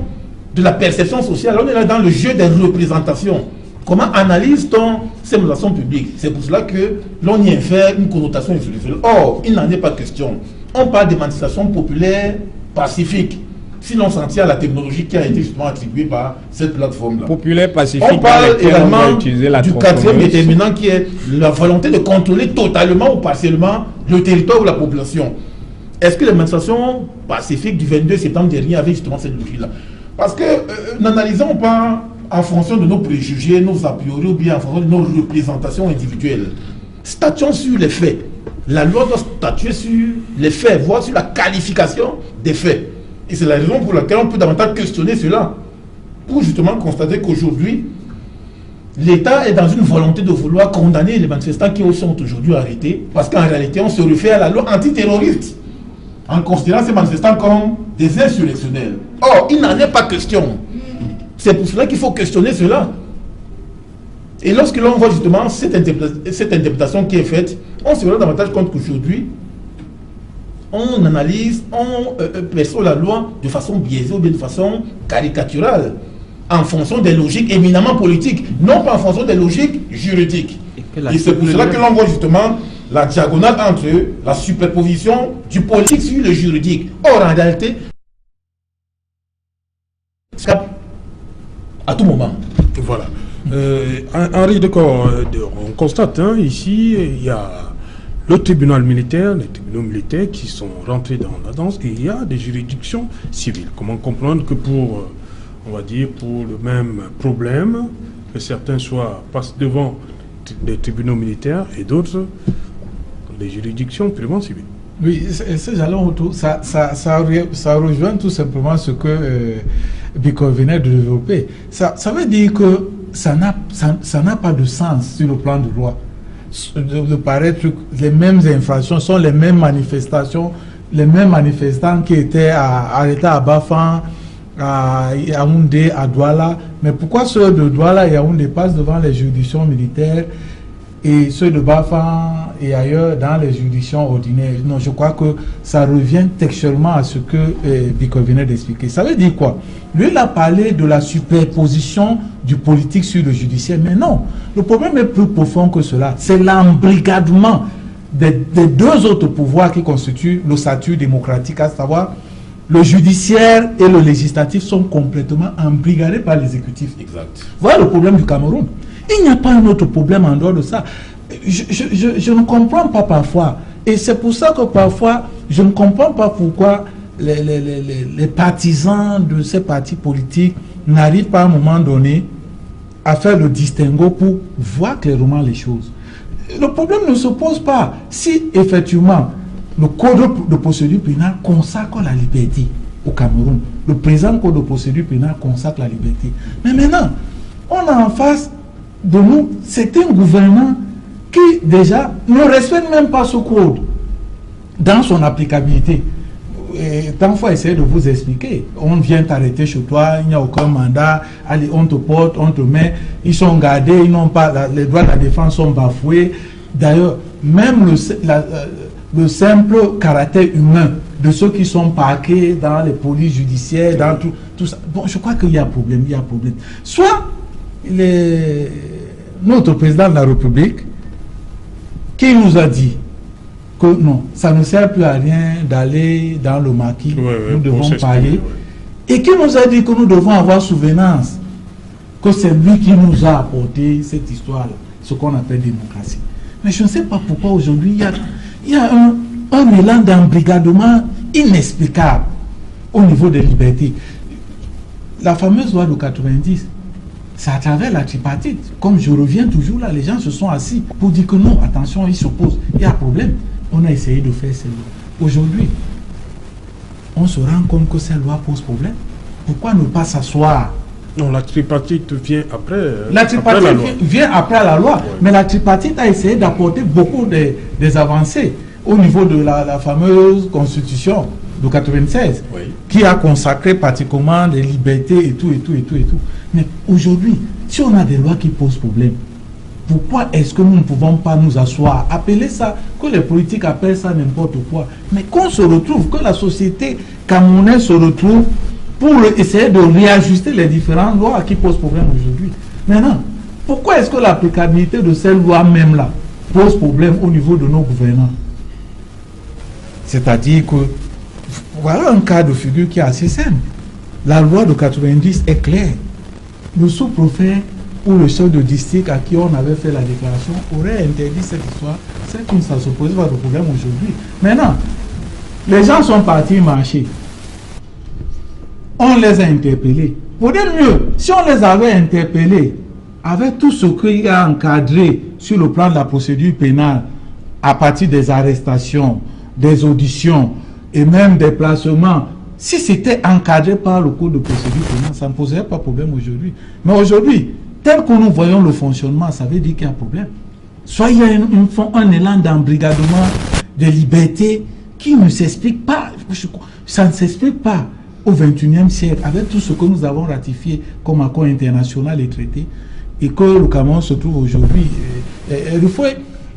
de la perception sociale. On est là dans le jeu des représentations. Comment analyse-t-on ces manifestations publiques? C'est pour cela que l'on y infère une connotation intellectuelle. Or, il n'en est pas question. On parle de manifestations populaires pacifiques. Si l'on s'en tient à la technologie qui a été justement attribuée par cette plateforme-là. Populaire pacifique. On parle également du quatrième déterminant qui est la volonté de contrôler totalement ou partiellement le territoire ou la population. Est-ce que les manifestations pacifiques du 22 septembre dernier avaient justement cette logique-là? Parce que n'analysons pas en fonction de nos préjugés, nos a priori ou bien en fonction de nos représentations individuelles. Statuons sur les faits. La loi doit statuer sur les faits, voire sur la qualification des faits. Et c'est la raison pour laquelle on peut davantage questionner cela. Pour justement constater qu'aujourd'hui, l'État est dans une volonté de vouloir condamner les manifestants qui sont aujourd'hui arrêtés, parce qu'en réalité, on se réfère à la loi antiterroriste, en considérant ces manifestants comme des insurrectionnels. Or, il n'en est pas question. C'est pour cela qu'il faut questionner cela. Et lorsque l'on voit justement cette interprétation qui est faite, on se rend davantage compte qu'aujourd'hui, on analyse, on perçoit la loi de façon biaisée ou bien de façon caricaturale, en fonction des logiques éminemment politiques, non pas en fonction des logiques juridiques. Et c'est pour cela que l'on voit justement la diagonale entre la superposition du politique sur le juridique. Or, en réalité, à tout moment. Voilà. Henri, d'accord, on constate ici, il y a le tribunal militaire, les tribunaux militaires qui sont rentrés dans la danse, et il y a des juridictions civiles. Comment comprendre que pour, on va dire, pour le même problème, que certains passent devant des tribunaux militaires et d'autres des juridictions purement civiles? Oui, ça rejoint tout simplement ce que Biko venait de développer. Ça veut dire que ça n'a pas de sens sur le plan de loi. De paraître les mêmes infractions sont les mêmes manifestations, les mêmes manifestants qui étaient arrêtés à Bafan, à Yaoundé, à Douala. Mais pourquoi ceux de Douala et Yaoundé passent devant les juridictions militaires et ceux de Bafan et ailleurs dans les juridictions ordinaires? Non, je crois que ça revient textuellement à ce que Biko venait d'expliquer. Ça veut dire quoi? Lui, il a parlé de la superposition du politique sur le judiciaire, mais non. Le problème est plus profond que cela. C'est l'embrigadement des deux autres pouvoirs qui constituent l'ossature démocratique, à savoir le judiciaire et le législatif sont complètement embrigadés par l'exécutif. Exact. Voilà le problème du Cameroun. Il n'y a pas un autre problème en dehors de ça. Je ne comprends pas parfois. Et c'est pour ça que parfois, je ne comprends pas pourquoi les partisans de ces partis politiques n'arrivent pas à un moment donné à faire le distinguo pour voir clairement les choses. Le problème ne se pose pas. Si effectivement le code de procédure pénale consacre la liberté au Cameroun, le présent code de procédure pénale consacre la liberté. Mais maintenant, on a en face de nous certains gouvernants qui déjà ne respectent même pas ce code dans son applicabilité. Et tant faut essayer de vous expliquer. On vient t'arrêter chez toi, il n'y a aucun mandat, allez, on te porte, on te met, ils sont gardés, ils n'ont pas, les droits de la défense sont bafoués. D'ailleurs, même le simple caractère humain de ceux qui sont parqués dans les polices judiciaires, dans tout ça. Bon, je crois qu'il y a problème, il y a problème. Soit notre président de la République, qui nous a dit que non, ça ne sert plus à rien d'aller dans le maquis, nous devons parler, et qui nous a dit que nous devons avoir souvenance que c'est lui qui nous a apporté cette histoire-là, ce qu'on appelle démocratie. Mais je ne sais pas pourquoi aujourd'hui il y a un mélange d'embrigadement inexplicable au niveau des libertés. La fameuse loi de 90, c'est à travers la tripartite. Comme je reviens toujours là, les gens se sont assis pour dire que non, attention, ils s'opposent. Il y a un problème. On a essayé de faire celle-là. Aujourd'hui, on se rend compte que cette loi pose problème. Pourquoi ne pas s'asseoir? Non, la tripartite vient après. La tripartite après la loi. vient après la loi, mais la tripartite a essayé d'apporter beaucoup des avancées au niveau de la fameuse constitution de 96, Oui. qui a consacré pratiquement des libertés et tout. Mais aujourd'hui, si on a des lois qui posent problème, pourquoi est-ce que nous ne pouvons pas nous asseoir, appeler ça, que les politiques appellent ça n'importe quoi, mais qu'on se retrouve, que la société camerounaise se retrouve pour essayer de réajuster les différentes lois qui posent problème aujourd'hui. Maintenant, pourquoi est-ce que l'applicabilité de ces lois même là pose problème au niveau de nos gouvernants? C'est-à-dire que, voilà un cas de figure qui est assez simple. La loi de 90 est claire. Le sous-préfet ou le chef de district à qui on avait fait la déclaration aurait interdit cette histoire. C'est que ça ne se pose pas de problème aujourd'hui. Maintenant, les gens sont partis marcher. On les a interpellés. Pour dire mieux, si on les avait interpellés avec tout ce qu'il y a encadré sur le plan de la procédure pénale, à partir des arrestations, des auditions et même des placements, si c'était encadré par le code de procédure pénale, ça ne poserait pas problème aujourd'hui. Mais aujourd'hui, tel que nous voyons le fonctionnement, ça veut dire qu'il y a un problème. Soit il y a un élan d'embrigadement des libertés qui ne s'explique pas. Ça ne s'explique pas au XXIe siècle, avec tout ce que nous avons ratifié comme accord international et traité, et que le Cameroun se trouve aujourd'hui.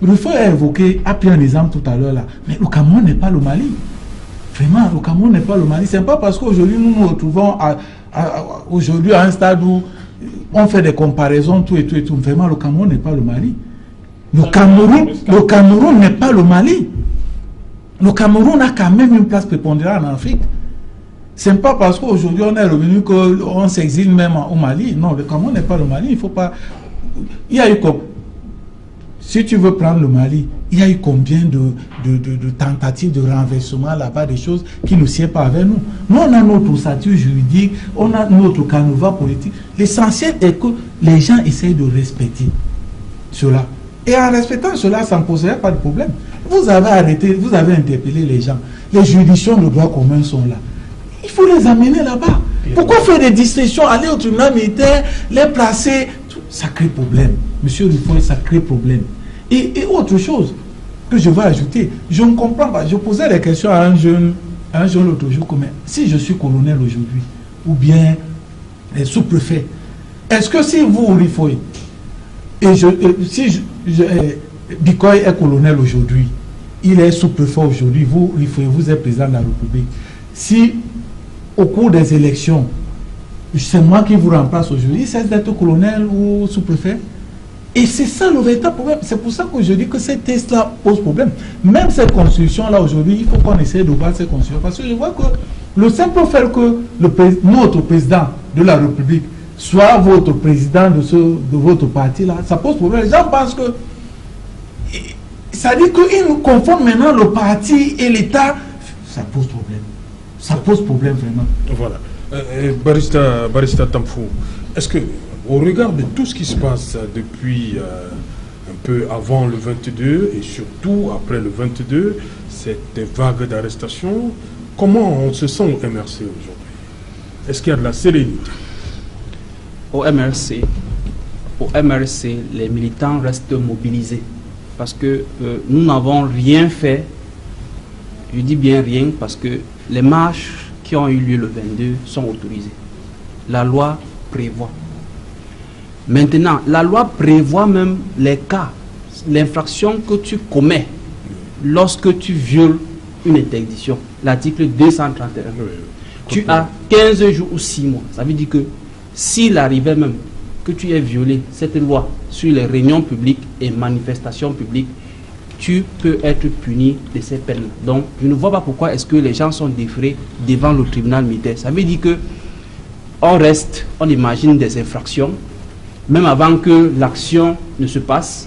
Rufo a évoqué, a pris un exemple tout à l'heure là, mais le Cameroun n'est pas le Mali. Vraiment, le Cameroun n'est pas le Mali. C'est pas parce qu'aujourd'hui nous nous retrouvons aujourd'hui à un stade où on fait des comparaisons, tout. Vraiment, le Cameroun n'est pas le Mali. Le Cameroun n'est pas le Mali. Le Cameroun a quand même une place prépondérante en Afrique. C'est pas parce qu'aujourd'hui on est revenu qu'on s'exile même au Mali. Non, le Cameroun n'est pas le Mali. Il faut pas. Il y a eu comme. Si tu veux prendre le Mali, il y a eu combien de tentatives de renversement là-bas, des choses qui ne sied pas avec nous. Nous, on a notre statut juridique, on a notre canevas politique. L'essentiel est que les gens essayent de respecter cela. Et en respectant cela, ça ne poserait pas de problème. Vous avez arrêté, vous avez interpellé les gens. Les juridictions de droit commun sont là. Il faut les amener là-bas. Pourquoi faire des distinctions, aller au tribunal militaire, les placer? Ça crée problème. Monsieur Rufo, ça crée problème. Et autre chose que je vais ajouter, je ne comprends pas. Je posais des questions à un jeune l'autre jour, comme si je suis colonel aujourd'hui, ou bien sous-préfet, est-ce que si vous, Rufo, Bikoy est colonel aujourd'hui, il est sous-préfet aujourd'hui, vous, Rufo, vous êtes président de la République, si au cours des élections, c'est moi qui vous remplace aujourd'hui, c'est d'être colonel ou sous-préfet. Et c'est ça le véritable problème. C'est pour ça que je dis que ces tests-là posent problème. Même cette constitution-là aujourd'hui, il faut qu'on essaie de voir cette constitution. Parce que je vois que le simple fait que notre président de la République soit votre président de votre parti-là, ça pose problème. Les gens pensent que ça dit qu'ils nous confondent maintenant le parti et l'État. Ça pose problème. Ça pose problème vraiment. Voilà. Barista Tamfou, est-ce que, au regard de tout ce qui se passe depuis un peu avant le 22 et surtout après le 22, cette vague d'arrestations, comment on se sent au MRC aujourd'hui? Est-ce qu'il y a de la sérénité? Au MRC, les militants restent mobilisés parce que nous n'avons rien fait. Je dis bien rien parce que les marches qui ont eu lieu le 22 sont autorisées. La loi prévoit. Maintenant, la loi prévoit même les cas, l'infraction que tu commets lorsque tu violes une interdiction. L'article 231. Tu as 15 jours ou 6 mois. Ça veut dire que s'il arrivait même que tu aies violé cette loi sur les réunions publiques et manifestations publiques, tu peux être puni de ces peines. Donc, je ne vois pas pourquoi est-ce que les gens sont déférés devant le tribunal militaire. Ça veut dire que on imagine des infractions, même avant que l'action ne se passe,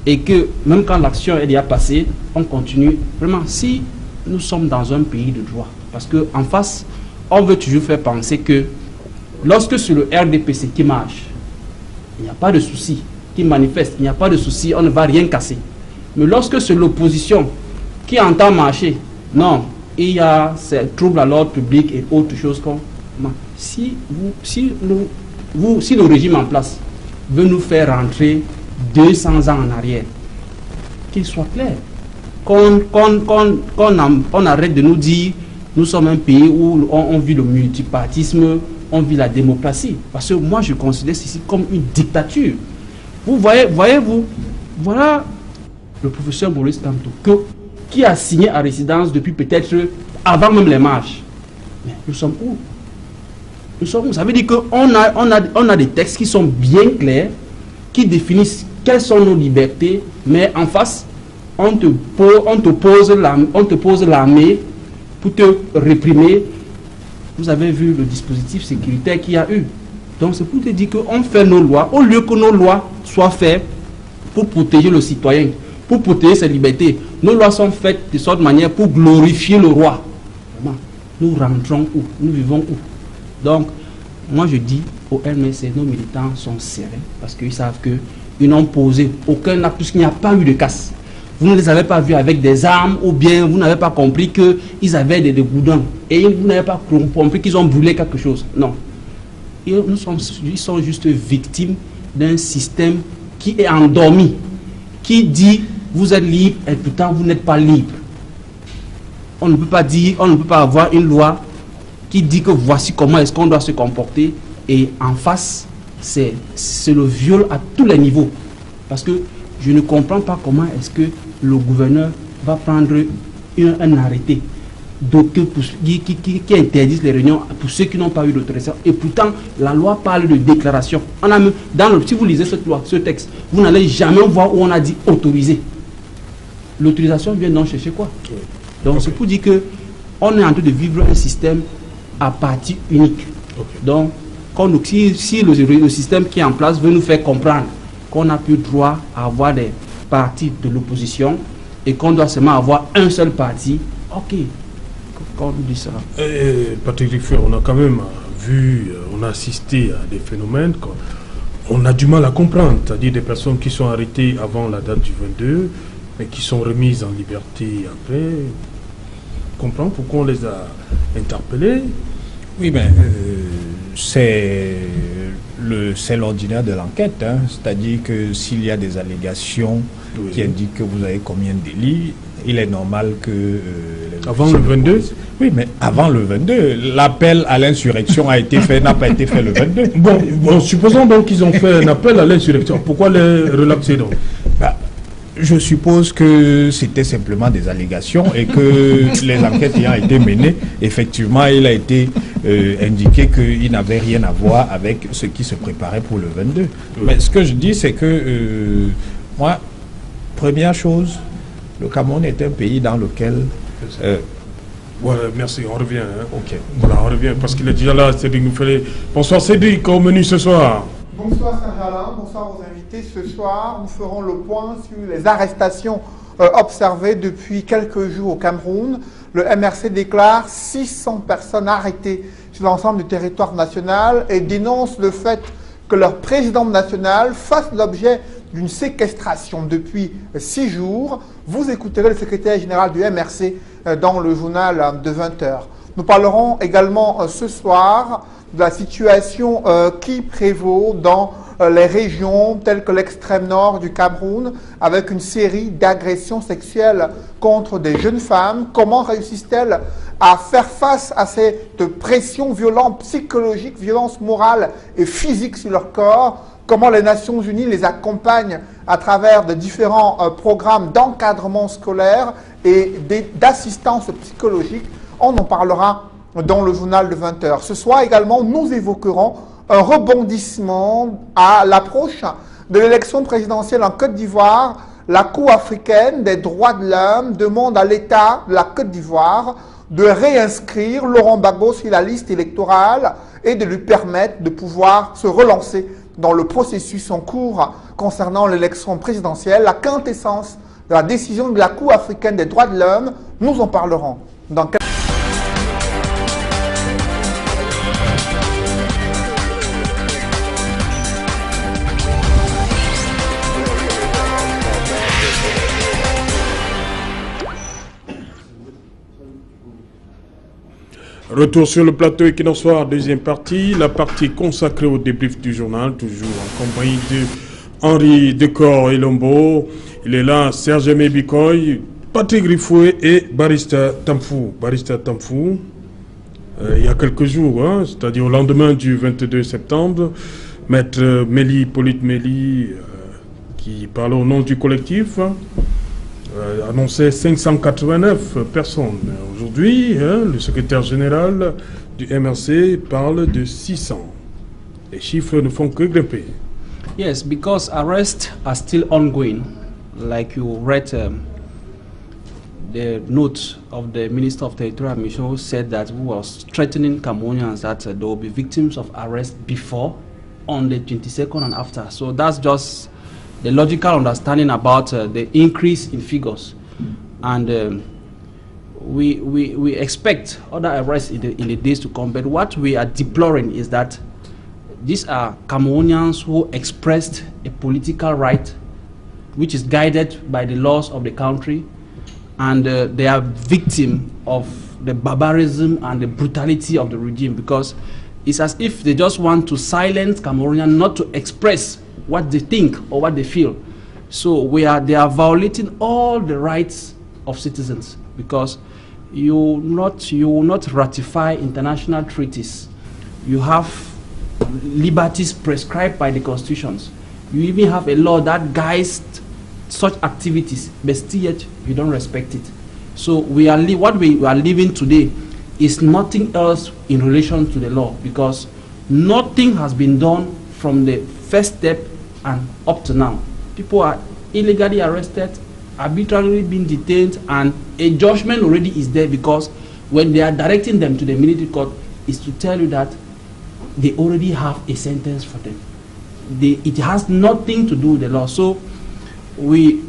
et que même quand l'action est déjà passée, on continue. Vraiment, si nous sommes dans un pays de droit, parce qu'en face, on veut toujours faire penser que lorsque c'est le RDPC qui marche, il n'y a pas de souci, qui manifeste, il n'y a pas de souci, on ne va rien casser. Mais lorsque c'est l'opposition qui entend marcher, non, il y a ces troubles à l'ordre public et autres choses comme... Si le régime en place veut nous faire rentrer 200 ans en arrière, qu'il soit clair, qu'on arrête de nous dire nous sommes un pays où on vit le multipartisme, on vit la démocratie. Parce que moi, je considère ceci comme une dictature. Vous voyez-vous, voilà le professeur Maurice Kamto, qui a signé à résidence depuis peut-être avant même les marches. Mais nous sommes où? Ça veut dire qu'on a des textes qui sont bien clairs, qui définissent quelles sont nos libertés, mais en face, on te pose l'armée pour te réprimer. Vous avez vu le dispositif sécuritaire qu'il y a eu. Donc c'est pour te dire qu'on fait nos lois, au lieu que nos lois soient faites pour protéger le citoyen, pour protéger ses libertés. Nos lois sont faites de sorte manière pour glorifier le roi. Nous rentrons où? Nous vivons où? Donc, moi je dis au MSC, nos militants sont sereins parce qu'ils savent qu'ils n'ont posé aucun acte, puisqu'il n'y a pas eu de casse. Vous ne les avez pas vus avec des armes, ou bien vous n'avez pas compris qu'ils avaient des goudins, et vous n'avez pas compris qu'ils ont brûlé quelque chose. Non. Ils sont juste victimes d'un système qui est endormi, qui dit vous êtes libre et pourtant vous n'êtes pas libre. On ne peut pas avoir une loi qui dit que voici comment est-ce qu'on doit se comporter, et en face, c'est le viol à tous les niveaux. Parce que je ne comprends pas comment est-ce que le gouverneur va prendre un arrêté qui interdit les réunions pour ceux qui n'ont pas eu d'autorisation. Et pourtant, la loi parle de déclaration. Si vous lisez cette loi, ce texte, vous n'allez jamais voir où on a dit autorisé. L'autorisation vient d'en chercher quoi? Donc c'est pour dire qu'on est en train de vivre un système à partie unique. Donc, si le système qui est en place veut nous faire comprendre qu'on n'a plus droit à avoir des partis de l'opposition et qu'on doit seulement avoir un seul parti, ok, qu'on nous dit ça. Patrick Riffer, on a quand même vu, on a assisté à des phénomènes qu'on a du mal à comprendre, c'est-à-dire des personnes qui sont arrêtées avant la date du 22, mais qui sont remises en liberté après. Comprendre pourquoi on les a interpellés. Oui, mais c'est l'ordinaire de l'enquête, hein. C'est-à-dire que s'il y a des allégations qui indiquent que vous avez commis un délit, il est normal que... avant le 22? Oui, mais avant le 22, l'appel à l'insurrection a été fait, n'a pas été fait le 22. Bon, supposons donc qu'ils ont fait un appel à l'insurrection. Pourquoi les relaxer donc? Je suppose que c'était simplement des allégations et que les enquêtes ayant été menées, effectivement, il a été indiqué qu'il n'avait rien à voir avec ce qui se préparait pour le 22. Oui. Mais ce que je dis, c'est que moi, première chose, le Cameroun est un pays dans lequel... Ouais, merci, on revient. Hein. Ok. Voilà, on revient parce qu'il est déjà là, Cédric nous fait... Bonsoir Cédric, au menu ce soir. Bonsoir Saint-Germain, bonsoir aux invités. Ce soir, nous ferons le point sur les arrestations observées depuis quelques jours au Cameroun. Le MRC déclare 600 personnes arrêtées sur l'ensemble du territoire national et dénonce le fait que leur président national fasse l'objet d'une séquestration depuis 6 jours. Vous écouterez le secrétaire général du MRC dans le journal de 20h. Nous parlerons également ce soir de la situation qui prévaut dans les régions telles que l'extrême nord du Cameroun, avec une série d'agressions sexuelles contre des jeunes femmes. Comment réussissent-elles à faire face à cette pression violente, psychologique, violence morale et physique sur leur corps? Comment les Nations Unies les accompagnent à travers de différents programmes d'encadrement scolaire et d'assistance psychologique? On en parlera dans le journal de 20h. Ce soir également, nous évoquerons un rebondissement à l'approche de l'élection présidentielle en Côte d'Ivoire. La Cour africaine des droits de l'homme demande à l'État de la Côte d'Ivoire de réinscrire Laurent Gbagbo sur la liste électorale et de lui permettre de pouvoir se relancer dans le processus en cours concernant l'élection présidentielle. La quintessence de la décision de la Cour africaine des droits de l'homme, nous en parlerons dans quelques... Retour sur le plateau Equinox Soir, deuxième partie, la partie consacrée au débrief du journal, toujours en compagnie de Henri Decor et Lombo. Il est là, Serge Aimé Bikoy, Patrick Griffoué et Barista Tamfou. Barista Tamfou, il y a quelques jours, hein, c'est-à-dire au lendemain du 22 septembre, Maître Méli, Polyte Méli, qui parle au nom du collectif, annonçait 589 personnes. Aujourd'hui, le secrétaire général du MRC parle de 600. Les chiffres ne font que grimper. Yes, because arrests are still ongoing. Like you read the note of the Minister of Territorial Mission, who said that we were threatening Cameroonians that there will be victims of arrest before, on the 22nd and after. So that's just the logical understanding about the increase in figures. And we expect other arrests in the days to come. But what we are deploring is that these are Cameroonians who expressed a political right which is guided by the laws of the country, and they are victims of the barbarism and the brutality of the regime, because it's as if they just want to silence Cameroonians not to express what they think or what they feel. So they are violating all the rights of citizens, because you will not ratify international treaties. You have liberties prescribed by the constitutions. You even have a law that guides such activities, but still yet you don't respect it. So what we are living today is nothing else in relation to the law, because nothing has been done from the first step and up to now. People are illegally arrested, arbitrarily being detained, and a judgment already is there, because when they are directing them to the military court, is to tell you that they already have a sentence for them. It has nothing to do with the law. So we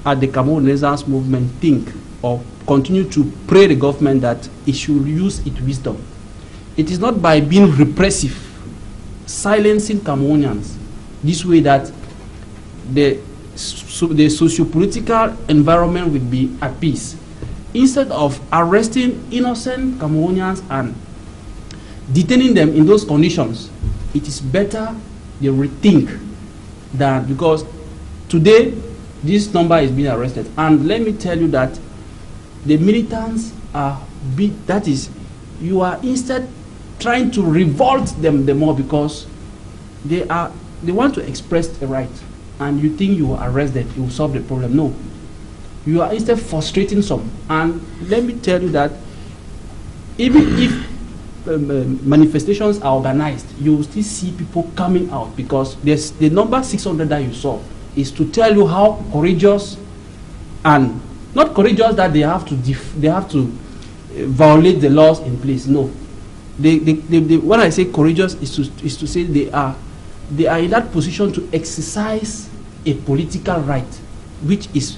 at the Cameroon Renaissance Movement think or continue to pray the government that it should use its wisdom. It is not by being repressive, silencing Cameroonians this way, that the socio-political environment will be at peace. Instead of arresting innocent Cameroonians and detaining them in those conditions, it is better they rethink that, because today this number is being arrested, and let me tell you that the militants are you are instead trying to revolt them the more, because they want to express a right, and you think you will arrest them, you will solve the problem. No, you are instead frustrating some. And let me tell you that even if manifestations are organized, you will still see people coming out, because there's the number 600 that you saw is to tell you how courageous, and not courageous that they have to violate the laws in place. No, when I say courageous is to say they are in that position to exercise a political right, which is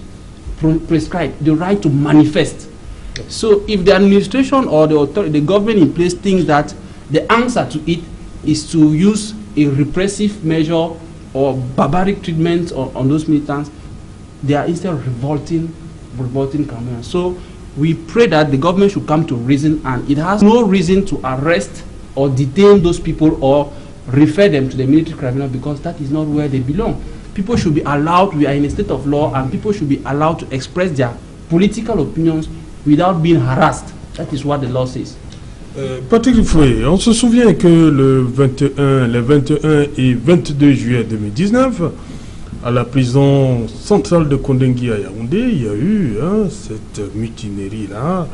prescribed, the right to manifest. So if the administration or the government in place thinks that the answer to it is to use a repressive measure or barbaric treatment on those militants, they are instead revolting Cameroonians. So we pray that the government should come to reason, and it has no reason to arrest or detain those people or refer them to the military tribunal, because that is not where they belong. People should be allowed, we are in a state of law, and people should be allowed to express their political opinions without being harassed. That is what the law says. Patrick Fouet, on se souvient que le 21 et 22 juillet 2019, à la prison centrale de Kondengui à Yaoundé, il y a eu cette mutinerie-là.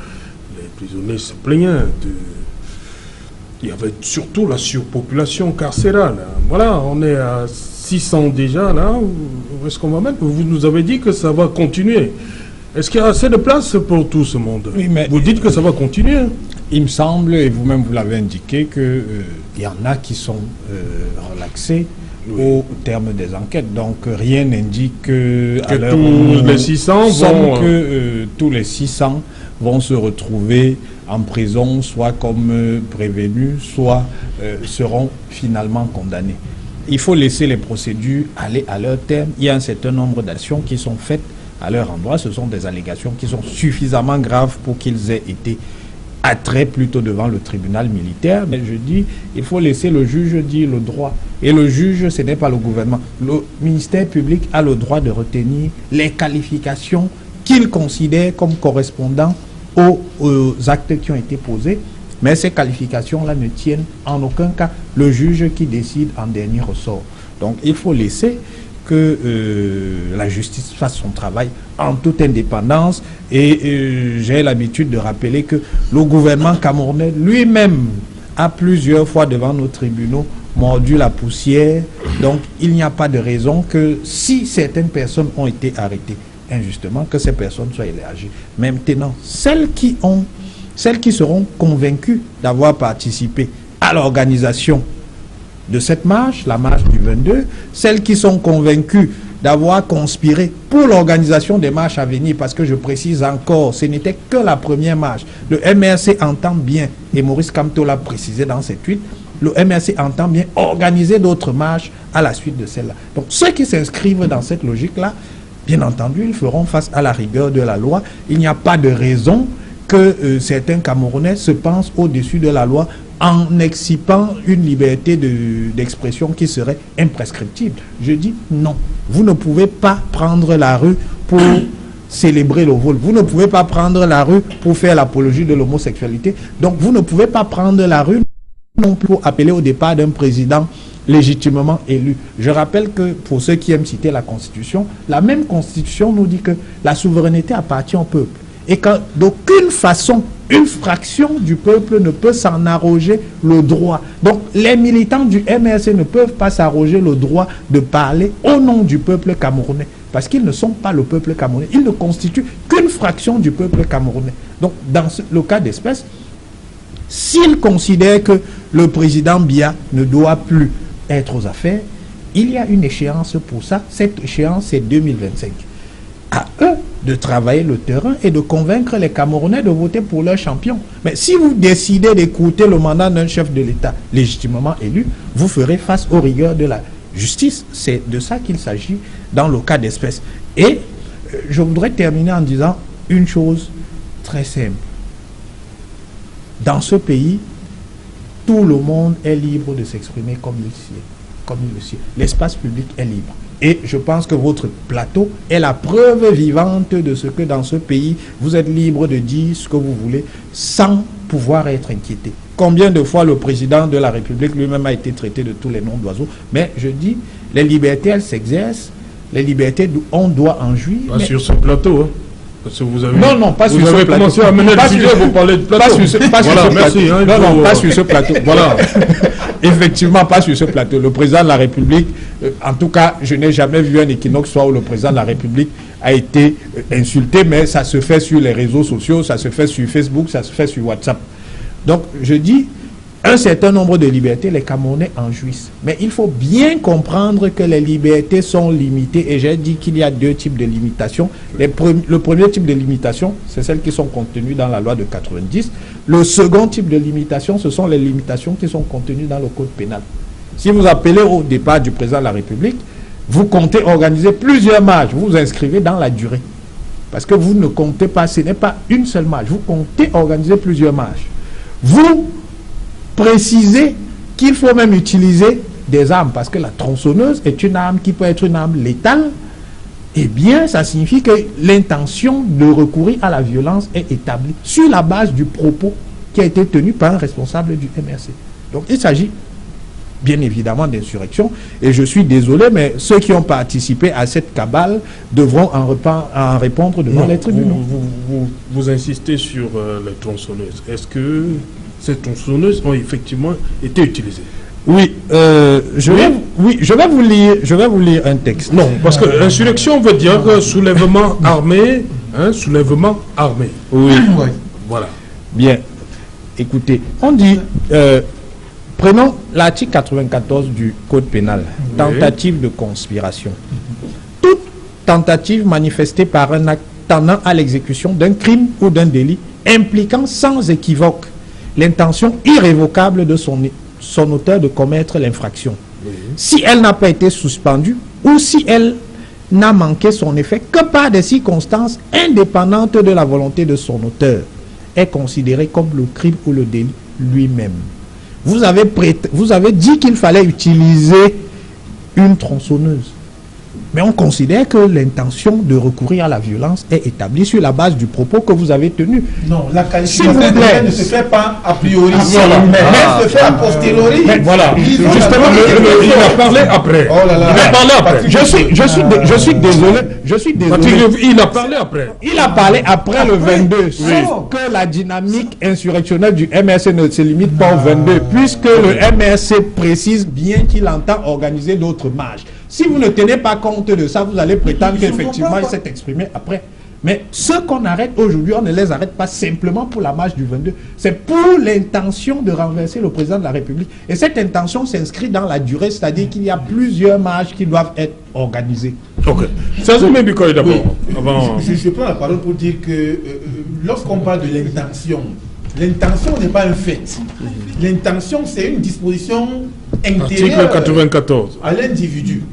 Les prisonniers se plaignaient il y avait surtout la surpopulation carcérale. Voilà, on est à 600 déjà, là. Où est-ce qu'on va mettre? Vous nous avez dit que ça va continuer. Est-ce qu'il y a assez de place pour tout ce monde? Oui, mais vous dites que ça va continuer. Il me semble, et vous-même vous l'avez indiqué, qu'il y en a qui sont relaxés au terme des enquêtes. Donc rien n'indique que tous les 600 tous les 600 vont se retrouver en prison, soit comme prévenus, soit seront finalement condamnés. Il faut laisser les procédures aller à leur terme. Il y a un certain nombre d'actions qui sont faites à leur endroit. Ce sont des allégations qui sont suffisamment graves pour qu'ils aient été attrait plutôt devant le tribunal militaire. Mais je dis, il faut laisser le juge dire le droit. Et le juge, ce n'est pas le gouvernement. Le ministère public a le droit de retenir les qualifications qu'il considère comme correspondant aux actes qui ont été posés. Mais ces qualifications-là ne tiennent en aucun cas le juge qui décide en dernier ressort. Donc il faut laisser que la justice fasse son travail en toute indépendance. Et j'ai l'habitude de rappeler que le gouvernement camerounais lui-même a plusieurs fois devant nos tribunaux mordu la poussière. Donc il n'y a pas de raison que si certaines personnes ont été arrêtées injustement, que ces personnes soient élargies. Maintenant, celles qui seront convaincues d'avoir participé à l'organisation de cette marche, la marche du 22, celles qui sont convaincues d'avoir conspiré pour l'organisation des marches à venir, parce que je précise encore, ce n'était que la première marche. Le MRC entend bien, et Maurice Kamto l'a précisé dans cette tweet, le MRC entend bien organiser d'autres marches à la suite de celle-là. Donc ceux qui s'inscrivent dans cette logique-là, bien entendu, ils feront face à la rigueur de la loi. Il n'y a pas de raison que certains Camerounais se pensent au-dessus de la loi en excipant une liberté d'expression qui serait imprescriptible. Je dis non. Vous ne pouvez pas prendre la rue pour célébrer le vol. Vous ne pouvez pas prendre la rue pour faire l'apologie de l'homosexualité. Donc vous ne pouvez pas prendre la rue non plus pour appeler au départ d'un président légitimement élu. Je rappelle que pour ceux qui aiment citer la Constitution, la même Constitution nous dit que la souveraineté appartient au peuple et que d'aucune façon une fraction du peuple ne peut s'en arroger le droit. Donc les militants du MRC ne peuvent pas s'arroger le droit de parler au nom du peuple camerounais parce qu'ils ne sont pas le peuple camerounais. Ils ne constituent qu'une fraction du peuple camerounais. Donc dans le cas d'espèce, s'ils considèrent que le président Biya ne doit plus être aux affaires, il y a une échéance pour ça. Cette échéance, c'est 2025. À eux de travailler le terrain et de convaincre les Camerounais de voter pour leur champion. Mais si vous décidez d'écouter le mandat d'un chef de l'État légitimement élu, vous ferez face aux rigueurs de la justice. C'est de ça qu'il s'agit dans le cas d'espèce. Et je voudrais terminer en disant une chose très simple. Dans ce pays, tout le monde est libre de s'exprimer comme il le sait. L'espace public est libre. Et je pense que votre plateau est la preuve vivante de ce que dans ce pays, vous êtes libre de dire ce que vous voulez sans pouvoir être inquiété. Combien de fois le président de la République lui-même a été traité de tous les noms d'oiseaux? Mais je dis, les libertés, elles s'exercent. Les libertés, on doit en jouir. Pas sur ce plateau, hein. Parce que vous avez, non, pas sur ce plateau. Commencé à mener le sujet, vous parlez de plateau. Pas sur ce plateau. Voilà. Effectivement, pas sur ce plateau. Le président de la République, en tout cas, je n'ai jamais vu un équinoxe où le président de la République a été insulté, mais ça se fait sur les réseaux sociaux, ça se fait sur Facebook, ça se fait sur WhatsApp. Donc, je dis, un certain nombre de libertés, les Camerounais en jouissent. Mais il faut bien comprendre que les libertés sont limitées. Et j'ai dit qu'il y a deux types de limitations. Le premier type de limitation, c'est celles qui sont contenues dans la loi de 90. Le second type de limitation, ce sont les limitations qui sont contenues dans le code pénal. Si vous appelez au départ du président de la République, vous comptez organiser plusieurs marches. Vous vous inscrivez dans la durée. Parce que vous ne comptez pas, ce n'est pas une seule marche. Vous comptez organiser plusieurs marches. Vous précisez qu'il faut même utiliser des armes, parce que la tronçonneuse est une arme qui peut être une arme létale. Eh bien, ça signifie que l'intention de recourir à la violence est établie sur la base du propos qui a été tenu par un responsable du MRC. Donc, il s'agit bien évidemment d'insurrection, et je suis désolé, mais ceux qui ont participé à cette cabale devront en répondre devant les tribunaux. Vous insistez sur les tronçonneuses. Est-ce que ces tronçonneuses ont effectivement été utilisées? Oui, je vais vous lire un texte. Non, parce que l'insurrection veut dire soulèvement armé, soulèvement armé. Oui. Voilà. Bien. Écoutez, on dit, prenons l'article 94 du Code pénal, tentative de conspiration. Toute tentative manifestée par un acte tendant à l'exécution d'un crime ou d'un délit impliquant sans équivoque l'intention irrévocable de son auteur de commettre l'infraction. Si elle n'a pas été suspendue ou si elle n'a manqué son effet que par des circonstances indépendantes de la volonté de son auteur, est considéré comme le crime ou le délit lui-même. Vous avez dit qu'il fallait utiliser une tronçonneuse. Mais on considère que l'intention de recourir à la violence est établie sur la base du propos que vous avez tenu. Non, la qualification S'il vous plaît. ne se fait pas a priori, voilà. mais elle se fait a posteriori. Voilà. Ils ont Justement, la- il a parlé après. Oh là là. Il a parlé après. Je suis désolé. Il a parlé après. Il a parlé après le 22, sauf que la dynamique insurrectionnelle du MRC ne se limite pas au 22, puisque le MRC précise bien qu'il entend organiser d'autres marches. Si vous ne tenez pas compte de ça, vous allez prétendre qu'effectivement il s'est exprimé après. Mais ceux qu'on arrête aujourd'hui, on ne les arrête pas simplement pour la marche du 22. C'est pour l'intention de renverser le président de la République. Et cette intention s'inscrit dans la durée, c'est-à-dire qu'il y a plusieurs marches qui doivent être organisées. Ok. Ça se met Bikoy d'abord. Oui. Avant. Je prends la parole pour dire que lorsqu'on parle de l'intention n'est pas un fait. L'intention, c'est une disposition intérieure Article 94. à l'individu.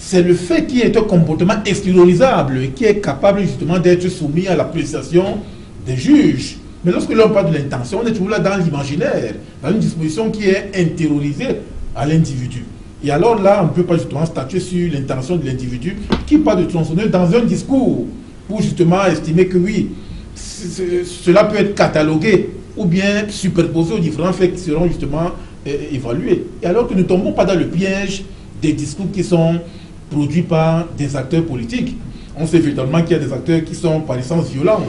C'est le fait qui est un comportement extériorisable et qui est capable justement d'être soumis à l'appréciation des juges. Mais lorsque l'on parle de l'intention, on est toujours là dans l'imaginaire, dans une disposition qui est intériorisée à l'individu. Et alors là, on ne peut pas justement statuer sur l'intention de l'individu qui parle de tronçonneuse dans un discours pour justement estimer que oui, cela peut être catalogué ou bien superposé aux différents faits qui seront justement évalués. Et alors que nous ne tombons pas dans le piège des discours qui sont produits par des acteurs politiques. On sait véritablement qu'il y a des acteurs qui sont par essence violents.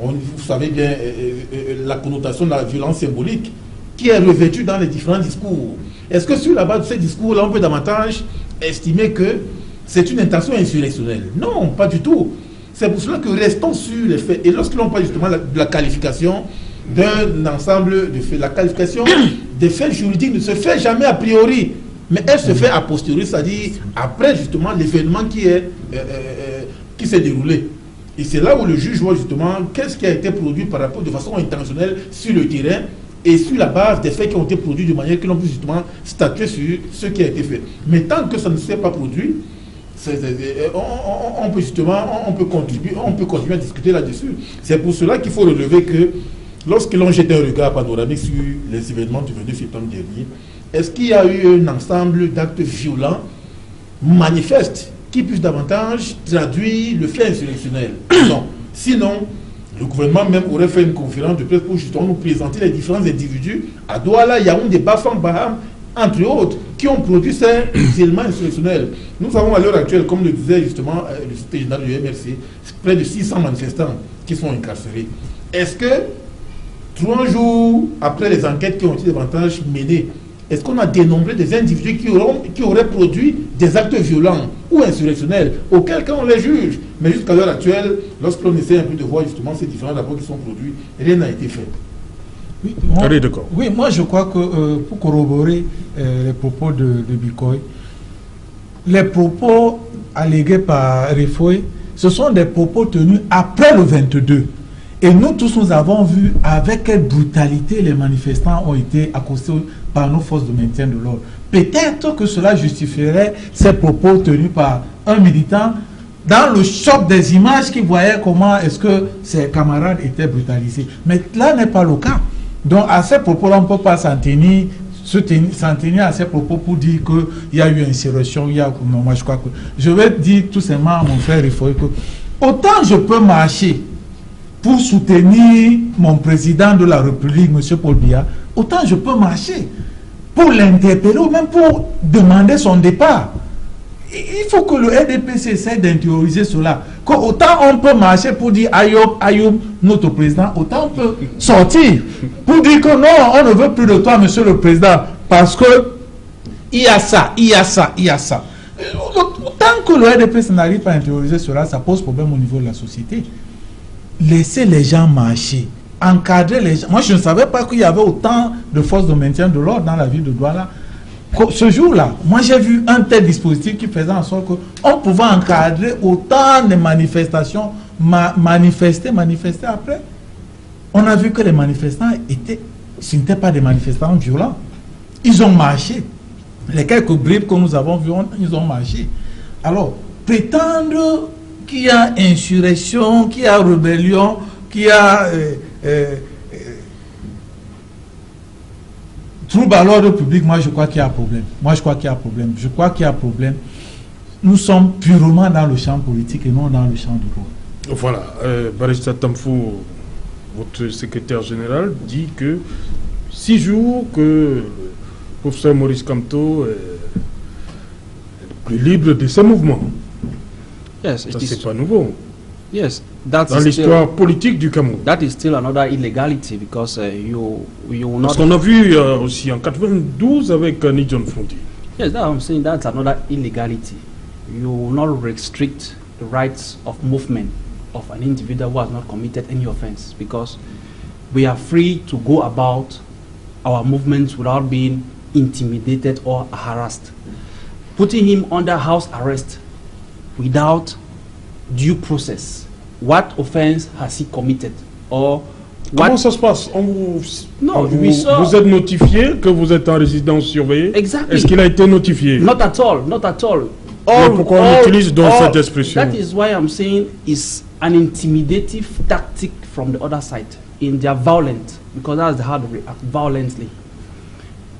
Vous savez bien la connotation de la violence symbolique qui est revêtue dans les différents discours. Est-ce que sur la base de ces discours-là, on peut davantage estimer que c'est une intention insurrectionnelle? Non, pas du tout. C'est pour cela que restons sur les faits. Et lorsque l'on parle justement de la qualification d'un ensemble de faits, la qualification des faits juridiques ne se fait jamais a priori. Mais elle se fait a posteriori, c'est-à-dire après justement l'événement qui s'est déroulé. Et c'est là où le juge voit justement qu'est-ce qui a été produit par rapport de façon intentionnelle sur le terrain et sur la base des faits qui ont été produits de manière que l'on puisse justement statuer sur ce qui a été fait. Mais tant que ça ne s'est pas produit, on peut justement, on peut continuer à discuter là-dessus. C'est pour cela qu'il faut relever que lorsque l'on jette un regard panoramique sur les événements du 22 septembre dernier, est-ce qu'il y a eu un ensemble d'actes violents, manifestes, qui puissent davantage traduire le fait insurrectionnel? Non. Sinon, le gouvernement même aurait fait une conférence de presse pour justement nous présenter les différents individus à Douala, Yaoundé, Bafang, Baham, entre autres, qui ont produit ces éléments insurrectionnels. Nous avons à l'heure actuelle, comme le disait justement le secrétaire général du MRC, près de 600 manifestants qui sont incarcérés. Est-ce que 3 jours après les enquêtes qui ont été davantage menées, est-ce qu'on a dénombré des individus qui auraient produit des actes violents ou insurrectionnels, auquel cas on les juge? Mais jusqu'à l'heure actuelle, lorsqu'on essaie un peu de voir justement ces différents rapports qui sont produits, rien n'a été fait. Oui, moi je crois que pour corroborer les propos de Bikoy, les propos allégués par Refoy, ce sont des propos tenus après le 22. Et nous tous, nous avons vu avec quelle brutalité les manifestants ont été accostés par nos forces de maintien de l'ordre. Peut-être que cela justifierait ces propos tenus par un militant dans le choc des images qui voyait comment est-ce que ses camarades étaient brutalisés. Mais là n'est pas le cas. Donc à ces propos-là, on ne peut pas s'en tenir à ces propos pour dire qu'il y a eu insurrection, il y a... Non, moi je crois que... Je vais dire tout simplement à mon frère Rifoy que autant je peux marcher pour soutenir mon président de la République, M. Paul Biya, autant je peux marcher pour l'interpeller ou même pour demander son départ. Il faut que le RDPC essaie d'intérioriser cela. Autant on peut marcher pour dire Ayoub, notre président, autant on peut sortir pour dire que non, on ne veut plus de toi, monsieur le président, parce que il y a ça, il y a ça, il y a ça. Tant que le RDPC n'arrive pas à intérioriser cela, ça pose problème au niveau de la société. Laissez les gens marcher, encadrer les gens. Moi, je ne savais pas qu'il y avait autant de forces de maintien de l'ordre dans la ville de Douala. Ce jour-là, moi j'ai vu un tel dispositif qui faisait en sorte qu'on pouvait encadrer autant de manifestations, manifester après. On a vu que les manifestants ce n'étaient pas des manifestants violents. Ils ont marché. Les quelques bribes que nous avons vues, ils ont marché. Alors, prétendre qu'il y a insurrection, qu'il y a rébellion, qui a trouble à l'ordre public, moi je crois qu'il y a un problème. Je crois qu'il y a un problème. Nous sommes purement dans le champ politique et non dans le champ du droit. Voilà, Barista Tamfo, votre secrétaire général, dit que 6 jours que le professeur Maurice Kamto est plus libre de ses mouvements. Yes, Ça, c'est pas nouveau. Yes, that's Dans l'histoire politique du Cameroun. That is still another illegality because you will Parce not. qu'on a vu aussi en 92 avec Ni John Fronti. Yes, that I'm saying that's another illegality. You will not restrict the rights of movement of an individual who has not committed any offense because we are free to go about our movements without being intimidated or harassed. Putting him under house arrest without due process. What offense has he committed? Or Comment what? ça se passe? On No, vous, we saw- vous êtes notifié que vous êtes en résidence surveillée? Exactly. Est-ce qu'il a été notifié? Not at all, not at all. Mais pourquoi on utilise donc cette expression? That is why I'm saying it's an intimidative tactic from the other side. In their violent, because that's how they react violently.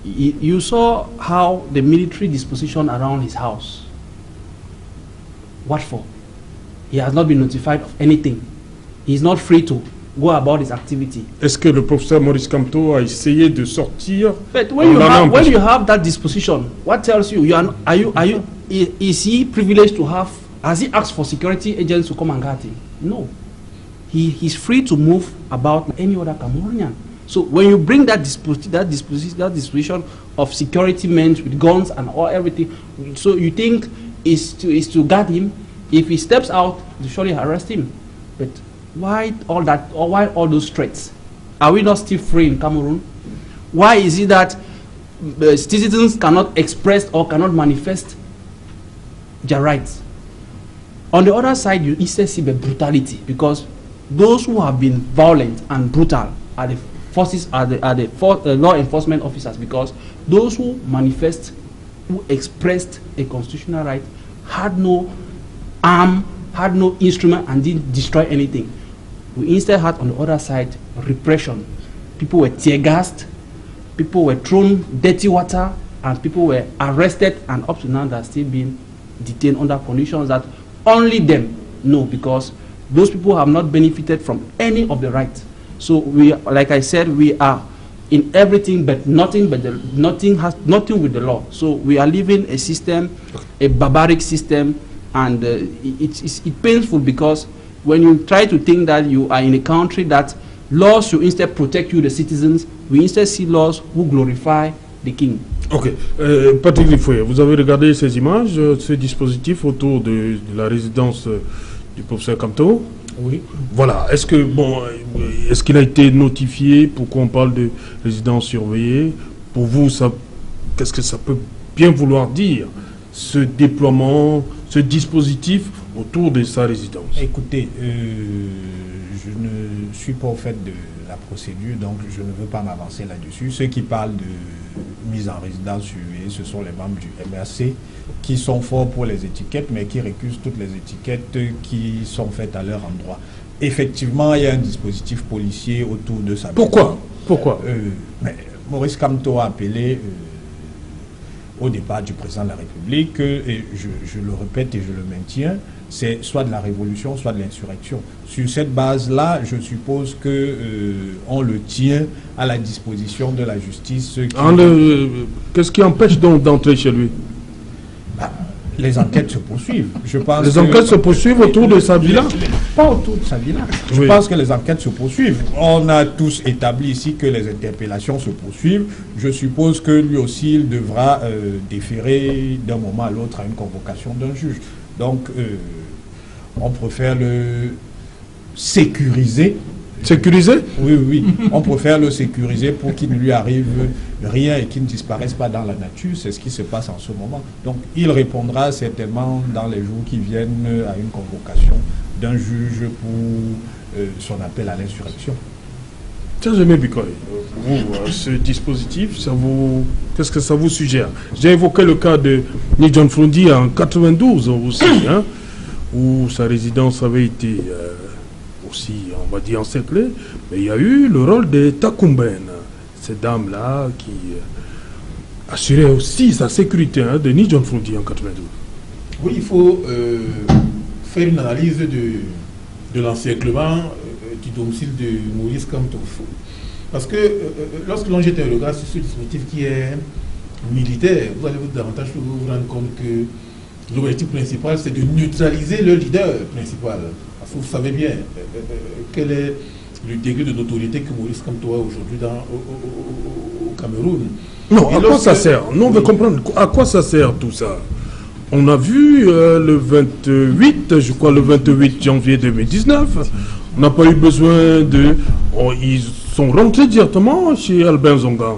You saw how the military disposition around his house. What for? He has not been notified of anything. He's not free to go about his activity. Est-ce que le professeur Maurice Kamto a essayé de sortir? But On l'en a empêché. when you have that disposition, what tells you is he privileged to have? Has he asked for security agents to come and guard him? No. He's free to move about like any other Cameroonian. So when you bring that disposition of security men with guns and all everything, so you think is to guard him. If he steps out, you surely arrest him. But why all that? Or why all those threats? Are we not still free in Cameroon? Why is it that citizens cannot express or cannot manifest their rights? On the other side, you instead see the brutality because those who have been violent and brutal are the forces, are the law enforcement officers, because those who manifest, who expressed a constitutional right, had no arm, had no instrument, and didn't destroy anything. We instead had on the other side repression. People were tear gassed, people were thrown dirty water, and people were arrested, and up to now they're still being detained under conditions that only them know, because those people have not benefited from any of the rights. So we, like I said, we are in everything but nothing with the law. So we are living a system, a barbaric system, and it's painful because when you try to think that you are in a country that laws should instead protect you, the citizens, we instead see laws who glorify the king. Ok. Patrick Lifoué, vous avez regardé ces images, ce dispositif autour de la résidence du professeur Kamto? Oui. Voilà. Est-ce que est-ce qu'il a été notifié? Pourquoi on parle de résidence surveillée? Pour vous, qu'est-ce que ça peut bien vouloir dire, ce déploiement, ce dispositif autour de sa résidence? Écoutez, je ne suis pas au fait de la procédure, donc je ne veux pas m'avancer là-dessus. Ceux qui parlent de mise en résidence surveillée, ce sont les membres du MRC qui sont forts pour les étiquettes, mais qui récusent toutes les étiquettes qui sont faites à leur endroit. Effectivement, il y a un dispositif policier autour de sa maison. Pourquoi Mais Maurice Kamto a appelé au départ du président de la République, et je le répète et je le maintiens, c'est soit de la révolution, soit de l'insurrection. Sur cette base-là, je suppose que on le tient à la disposition de la justice. Qu'est-ce qui empêche donc d'entrer chez lui? Les enquêtes se poursuivent. Je pense les enquêtes se poursuivent autour de sa villa? Pas autour de sa villa. Je pense que les enquêtes se poursuivent. On a tous établi ici que les interpellations se poursuivent. Je suppose que lui aussi, il devra déférer d'un moment à l'autre à une convocation d'un juge. Donc, on préfère le sécuriser. Sécuriser? Oui. On préfère le sécuriser pour qu'il ne lui arrive rien et qu'il ne disparaisse pas dans la nature. C'est ce qui se passe en ce moment. Donc, il répondra certainement dans les jours qui viennent à une convocation d'un juge pour son appel à l'insurrection. Tiens, Bikoy, ce dispositif, qu'est-ce que ça vous suggère? J'ai évoqué le cas de Ni John Fronti en 92 aussi, où sa résidence avait été aussi, on va dire, encerclés, mais il y a eu le rôle des Takumben, ces dames-là qui assuraient aussi sa sécurité, de Nidjon Frontier en 92. Oui, il faut faire une analyse de l'encerclement du domicile de Maurice Kamto. Parce que lorsque l'on jette un regard sur ce dispositif qui est militaire, vous allez davantage vous rendre compte que l'objectif principal, c'est de neutraliser le leader principal. Parce que vous savez bien quel est le degré de notoriété que Maurice Kamto a aujourd'hui au Cameroun. Non, à quoi ça sert? Non, on veut comprendre à quoi ça sert tout ça. On a vu le 28, je crois le 28 janvier 2019, on n'a pas eu besoin de... ils sont rentrés directement chez Albin Zonga.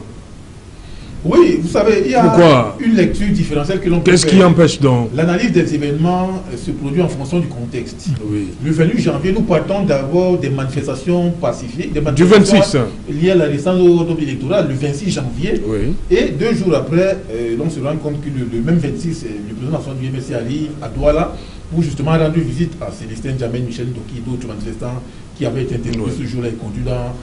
Oui, vous savez, il y a une lecture différentielle que l'on peut faire. Qu'est-ce qui empêche donc? L'analyse des événements se produit en fonction du contexte. Oui. Le 28 janvier, nous partons d'abord des manifestations pacifiques, des du manifestations 26 liées à la récente ordre électorale, le 26 janvier. Oui. Et 2 jours après, l'on se rend compte que le même 26, le président national du MSC arrive à Douala pour justement rendre visite à Célestin Djamel, Michel Ndoki et d'autres manifestants qui avaient été interpellés ce jour-là et conduits dans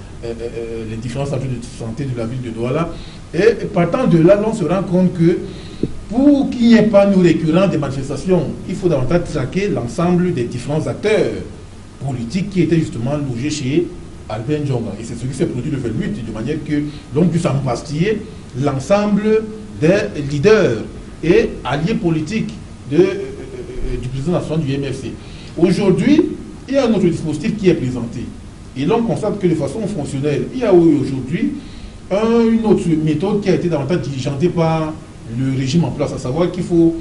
les différents centres de santé de la ville de Douala. Et partant de là, l'on se rend compte que pour qu'il n'y ait pas nous récurrent des manifestations, il faut davantage traquer l'ensemble des différents acteurs politiques qui étaient justement logés chez Albin Djonga. Et c'est ce qui s'est produit le 28, de manière que l'on puisse empastiller l'ensemble des leaders et alliés politiques du président national du MFC. Aujourd'hui, il y a un autre dispositif qui est présenté. Et l'on constate que de façon fonctionnelle, il y a aujourd'hui une autre méthode qui a été davantage diligentée par le régime en place, à savoir qu'il faut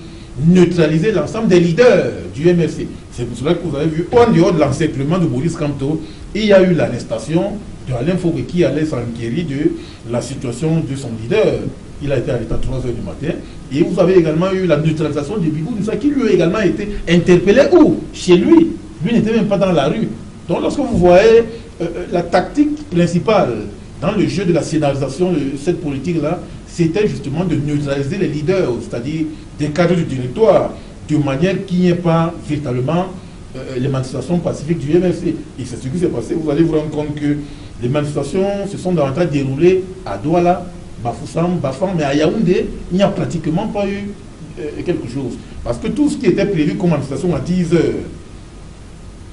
neutraliser l'ensemble des leaders du MFC. C'est pour cela que vous avez vu, en dehors de l'encerclement de Maurice Kamto, il y a eu l'arrestation de Alain Fouquet qui allait s'enquérir de la situation de son leader. Il a été arrêté à 3 h du matin. Et vous avez également eu la neutralisation de Bibou Nissa qui lui a également été interpellé où? Chez lui. Lui n'était même pas dans la rue. Donc lorsque vous voyez la tactique principale dans le jeu de la scénarisation de cette politique-là, c'était justement de neutraliser les leaders, c'est-à-dire des cadres du directoire, de manière qu'il n'y ait pas véritablement les manifestations pacifiques du MFC. Et c'est ce qui s'est passé. Vous allez vous rendre compte que les manifestations se sont davantage déroulées à Douala, Bafoussam, Bafang, mais à Yaoundé, il n'y a pratiquement pas eu quelque chose. Parce que tout ce qui était prévu comme manifestation à 10 h,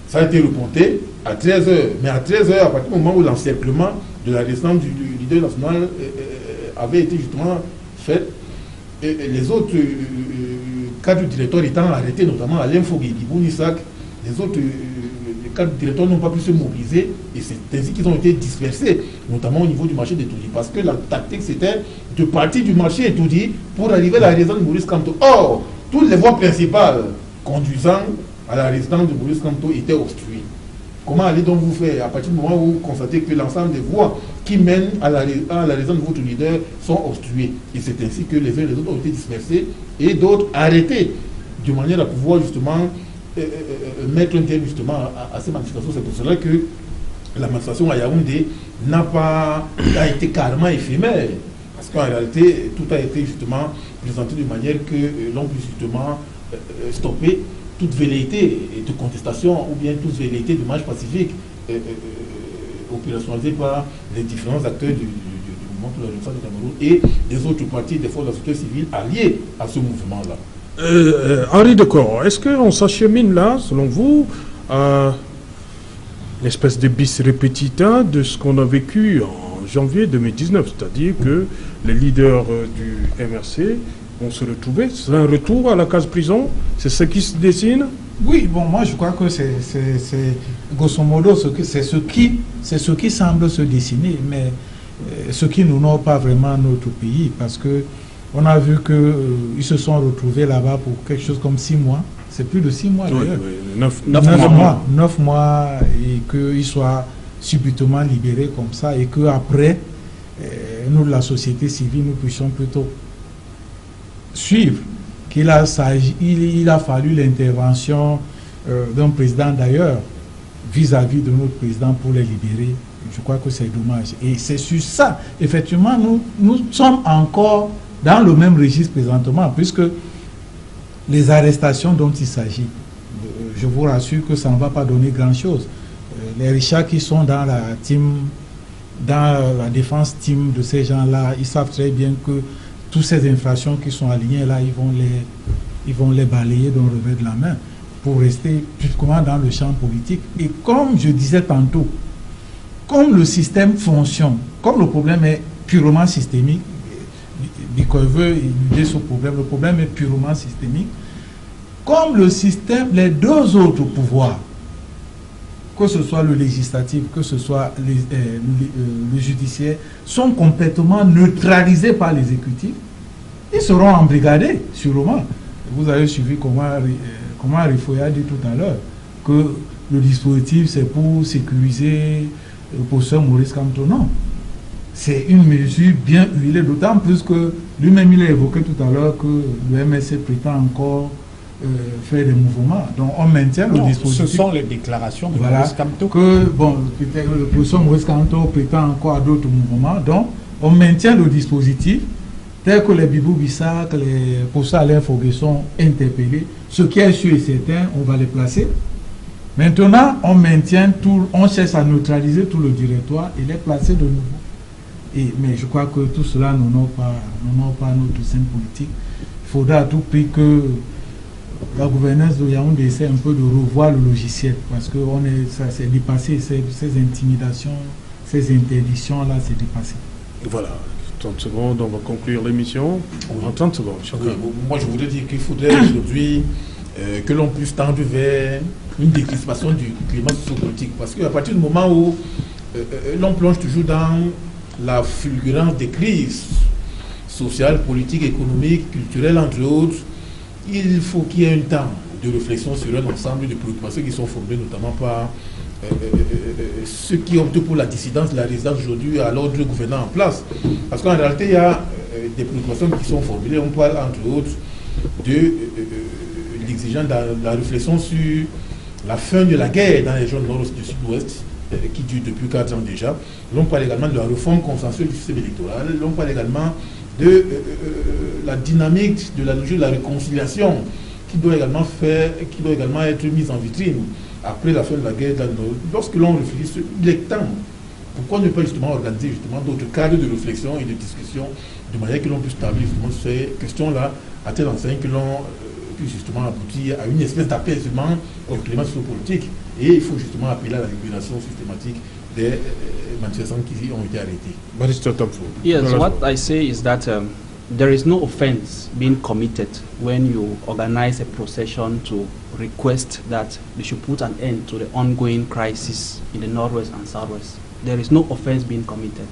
ça a été reporté à 13 h. Mais à 13 h, à partir du moment où l'encerclement de la résidence du leader national avait été justement fait, et les autres cadres directeurs étant arrêtés, notamment Alain Fouquet, Guibou Nissak, les autres cadres directeurs n'ont pas pu se mobiliser et c'est ainsi qu'ils ont été dispersés, notamment au niveau du marché d'Etoudi. Parce que la tactique c'était de partir du marché d'Etoudi pour arriver à la résidence de Maurice Kamto. Or, toutes les voies principales conduisant à la résidence de Maurice Kamto étaient obstruées. Comment allez donc vous faire à partir du moment où vous constatez que l'ensemble des voies qui mènent à la résidence de votre leader sont obstruées? Et c'est ainsi que les uns et les autres ont été dispersés et d'autres arrêtés, de manière à pouvoir justement mettre un terme justement à ces manifestations. C'est pour cela que la manifestation à Yaoundé a été carrément éphémère. Parce qu'en réalité, tout a été justement présenté de manière que l'on puisse justement stopper toute velléité de contestation ou bien toute velléité de marche pacifique opérationnalisée par les différents acteurs du mouvement pour la renaissance du Cameroun et des autres partis des forces de la société civile alliées à ce mouvement-là. Henri Decor, est-ce qu'on s'achemine là, selon vous, à l'espèce de bis repetita de ce qu'on a vécu en janvier 2019, c'est-à-dire que les leaders du MRC vont se retrouver? C'est un retour à la case prison? C'est ce qui se dessine? Oui, bon, moi je crois que c'est grosso modo c'est ce qui semble se dessiner, mais ce qui n'honore pas vraiment notre pays, parce que on a vu qu'ils se sont retrouvés là-bas pour quelque chose comme 6 mois. C'est plus de 6 mois d'ailleurs. Oui, 9 mois, et qu'ils soient subitement libérés comme ça, et qu'après, nous, la société civile, nous puissions plutôt suivre qu'il a fallu l'intervention d'un président d'ailleurs vis-à-vis de notre président pour les libérer. Je crois que c'est dommage. Et c'est sur ça, effectivement, nous sommes encore dans le même registre présentement, puisque les arrestations dont il s'agit, je vous rassure que ça ne va pas donner grand-chose. les Richards qui sont dans la team, dans la défense team de ces gens-là, ils savent très bien que toutes ces infractions qui sont alignées là, ils vont les balayer d'un revers de la main pour rester justement dans le champ politique. Et comme je disais tantôt, comme le système fonctionne, comme le problème est purement systémique, Biko veut éluder ce problème, le problème est purement systémique, comme le système, les deux autres pouvoirs, que ce soit le législatif, que ce soit le judiciaire, sont complètement neutralisés par l'exécutif, ils seront embrigadés, sûrement. Vous avez suivi comment Rifoya a dit tout à l'heure, que le dispositif c'est pour sécuriser le professeur Maurice Kamto. Non. C'est une mesure bien huilée, d'autant plus que lui-même il a évoqué tout à l'heure que le MSC prétend encore faire des mouvements. Donc on maintient le dispositif. Ce sont les déclarations de voilà, Maurice Kamto. Que bon, le professeur Maurice Kamto prétend encore à d'autres mouvements. Donc on maintient le dispositif tel que les Bibou Bissak, les professeurs Alain Foguet sont interpellés. Ce qui est sûr et certain, on va les placer. Maintenant, on maintient tout, on cherche à neutraliser tout le directoire et les placer de nouveau. Mais je crois que tout cela n'honore pas notre scène politique. Il faudra à tout prix que la gouvernance de Yaoundé essaie un peu de revoir le logiciel, parce que ça s'est dépassé, ces intimidations, ces interdictions-là, c'est dépassé. Voilà, 30 secondes, on va conclure l'émission. En 30 secondes, chacun. Moi, je voudrais dire qu'il faudrait aujourd'hui que l'on puisse tendre vers une décrispation du climat sociopolitique, parce qu'à partir du moment où l'on plonge toujours dans la fulgurance des crises sociales, politiques, économiques, culturelles, entre autres, il faut qu'il y ait un temps de réflexion sur un ensemble de préoccupations qui sont formées notamment par ceux qui optent pour la dissidence, la résidence aujourd'hui à l'ordre gouvernant en place. Parce qu'en réalité, il y a des préoccupations qui sont formulées. On parle entre autres de l'exigence de la réflexion sur la fin de la guerre dans les régions nord-ouest et sud-ouest, qui dure depuis 4 ans déjà. L'on parle également de la réforme consensuelle du système électoral. L'on parle également de la dynamique de la logique de la réconciliation qui doit également être mise en vitrine après la fin de la guerre. Lorsque l'on réfléchit, il est temps. Pourquoi ne pas justement organiser justement d'autres cadres de réflexion et de discussion de manière que l'on puisse établir justement ces questions-là à telle enseigne que l'on puisse justement aboutir à une espèce d'apaisement au climat sociopolitique. Et il faut justement appeler à la libération systématique des manifestants qui ont été arrêtés. Yes, what I say is that there is no offense being committed when you organize a procession to request that they should put an end to the ongoing crisis in the northwest and southwest. There is no offense being committed.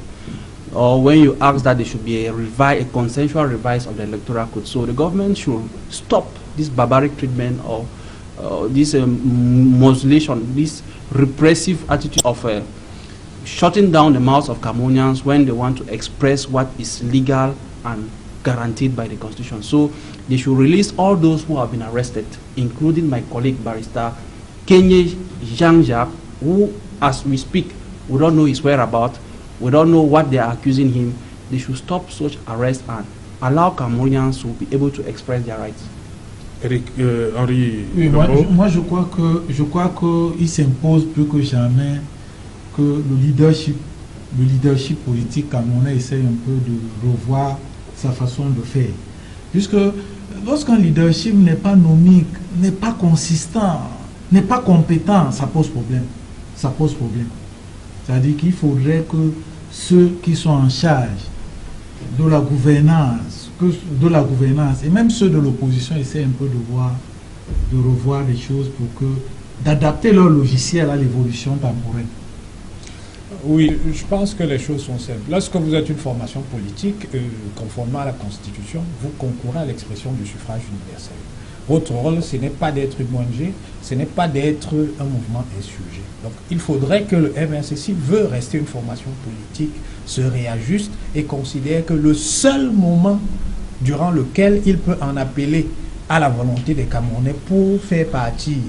Or when you ask that there should be a consensual revise of the electoral code. So the government should stop this barbaric treatment or this mutilation, this repressive attitude of shutting down the mouths of Cameroonians when they want to express what is legal and guaranteed by the Constitution. So they should release all those who have been arrested, including my colleague barrister Kenye Jean-Jacques, who, as we speak, we don't know his whereabouts, we don't know what they are accusing him. They should stop such arrests and allow Cameroonians to be able to express their rights. Eric, Henri, oui, moi je crois que il s'impose plus que jamais que le leadership politique camerounais essaye un peu de revoir sa façon de faire. Puisque lorsqu'un leadership n'est pas nomique, n'est pas consistant, n'est pas compétent, ça pose problème. Ça pose problème. C'est-à-dire qu'il faudrait que ceux qui sont en charge de la gouvernance, et même ceux de l'opposition essaient un peu de revoir les choses pour d'adapter leur logiciel à l'évolution temporelle. Oui, je pense que les choses sont simples. Lorsque vous êtes une formation politique, conformément à la Constitution, vous concourez à l'expression du suffrage universel. Votre rôle, ce n'est pas d'être une ONG, ce n'est pas d'être un mouvement insurgé. Donc, il faudrait que le MRC, s'il veut rester une formation politique, se réajuste et considère que le seul moment durant lequel il peut en appeler à la volonté des Camerounais pour faire partie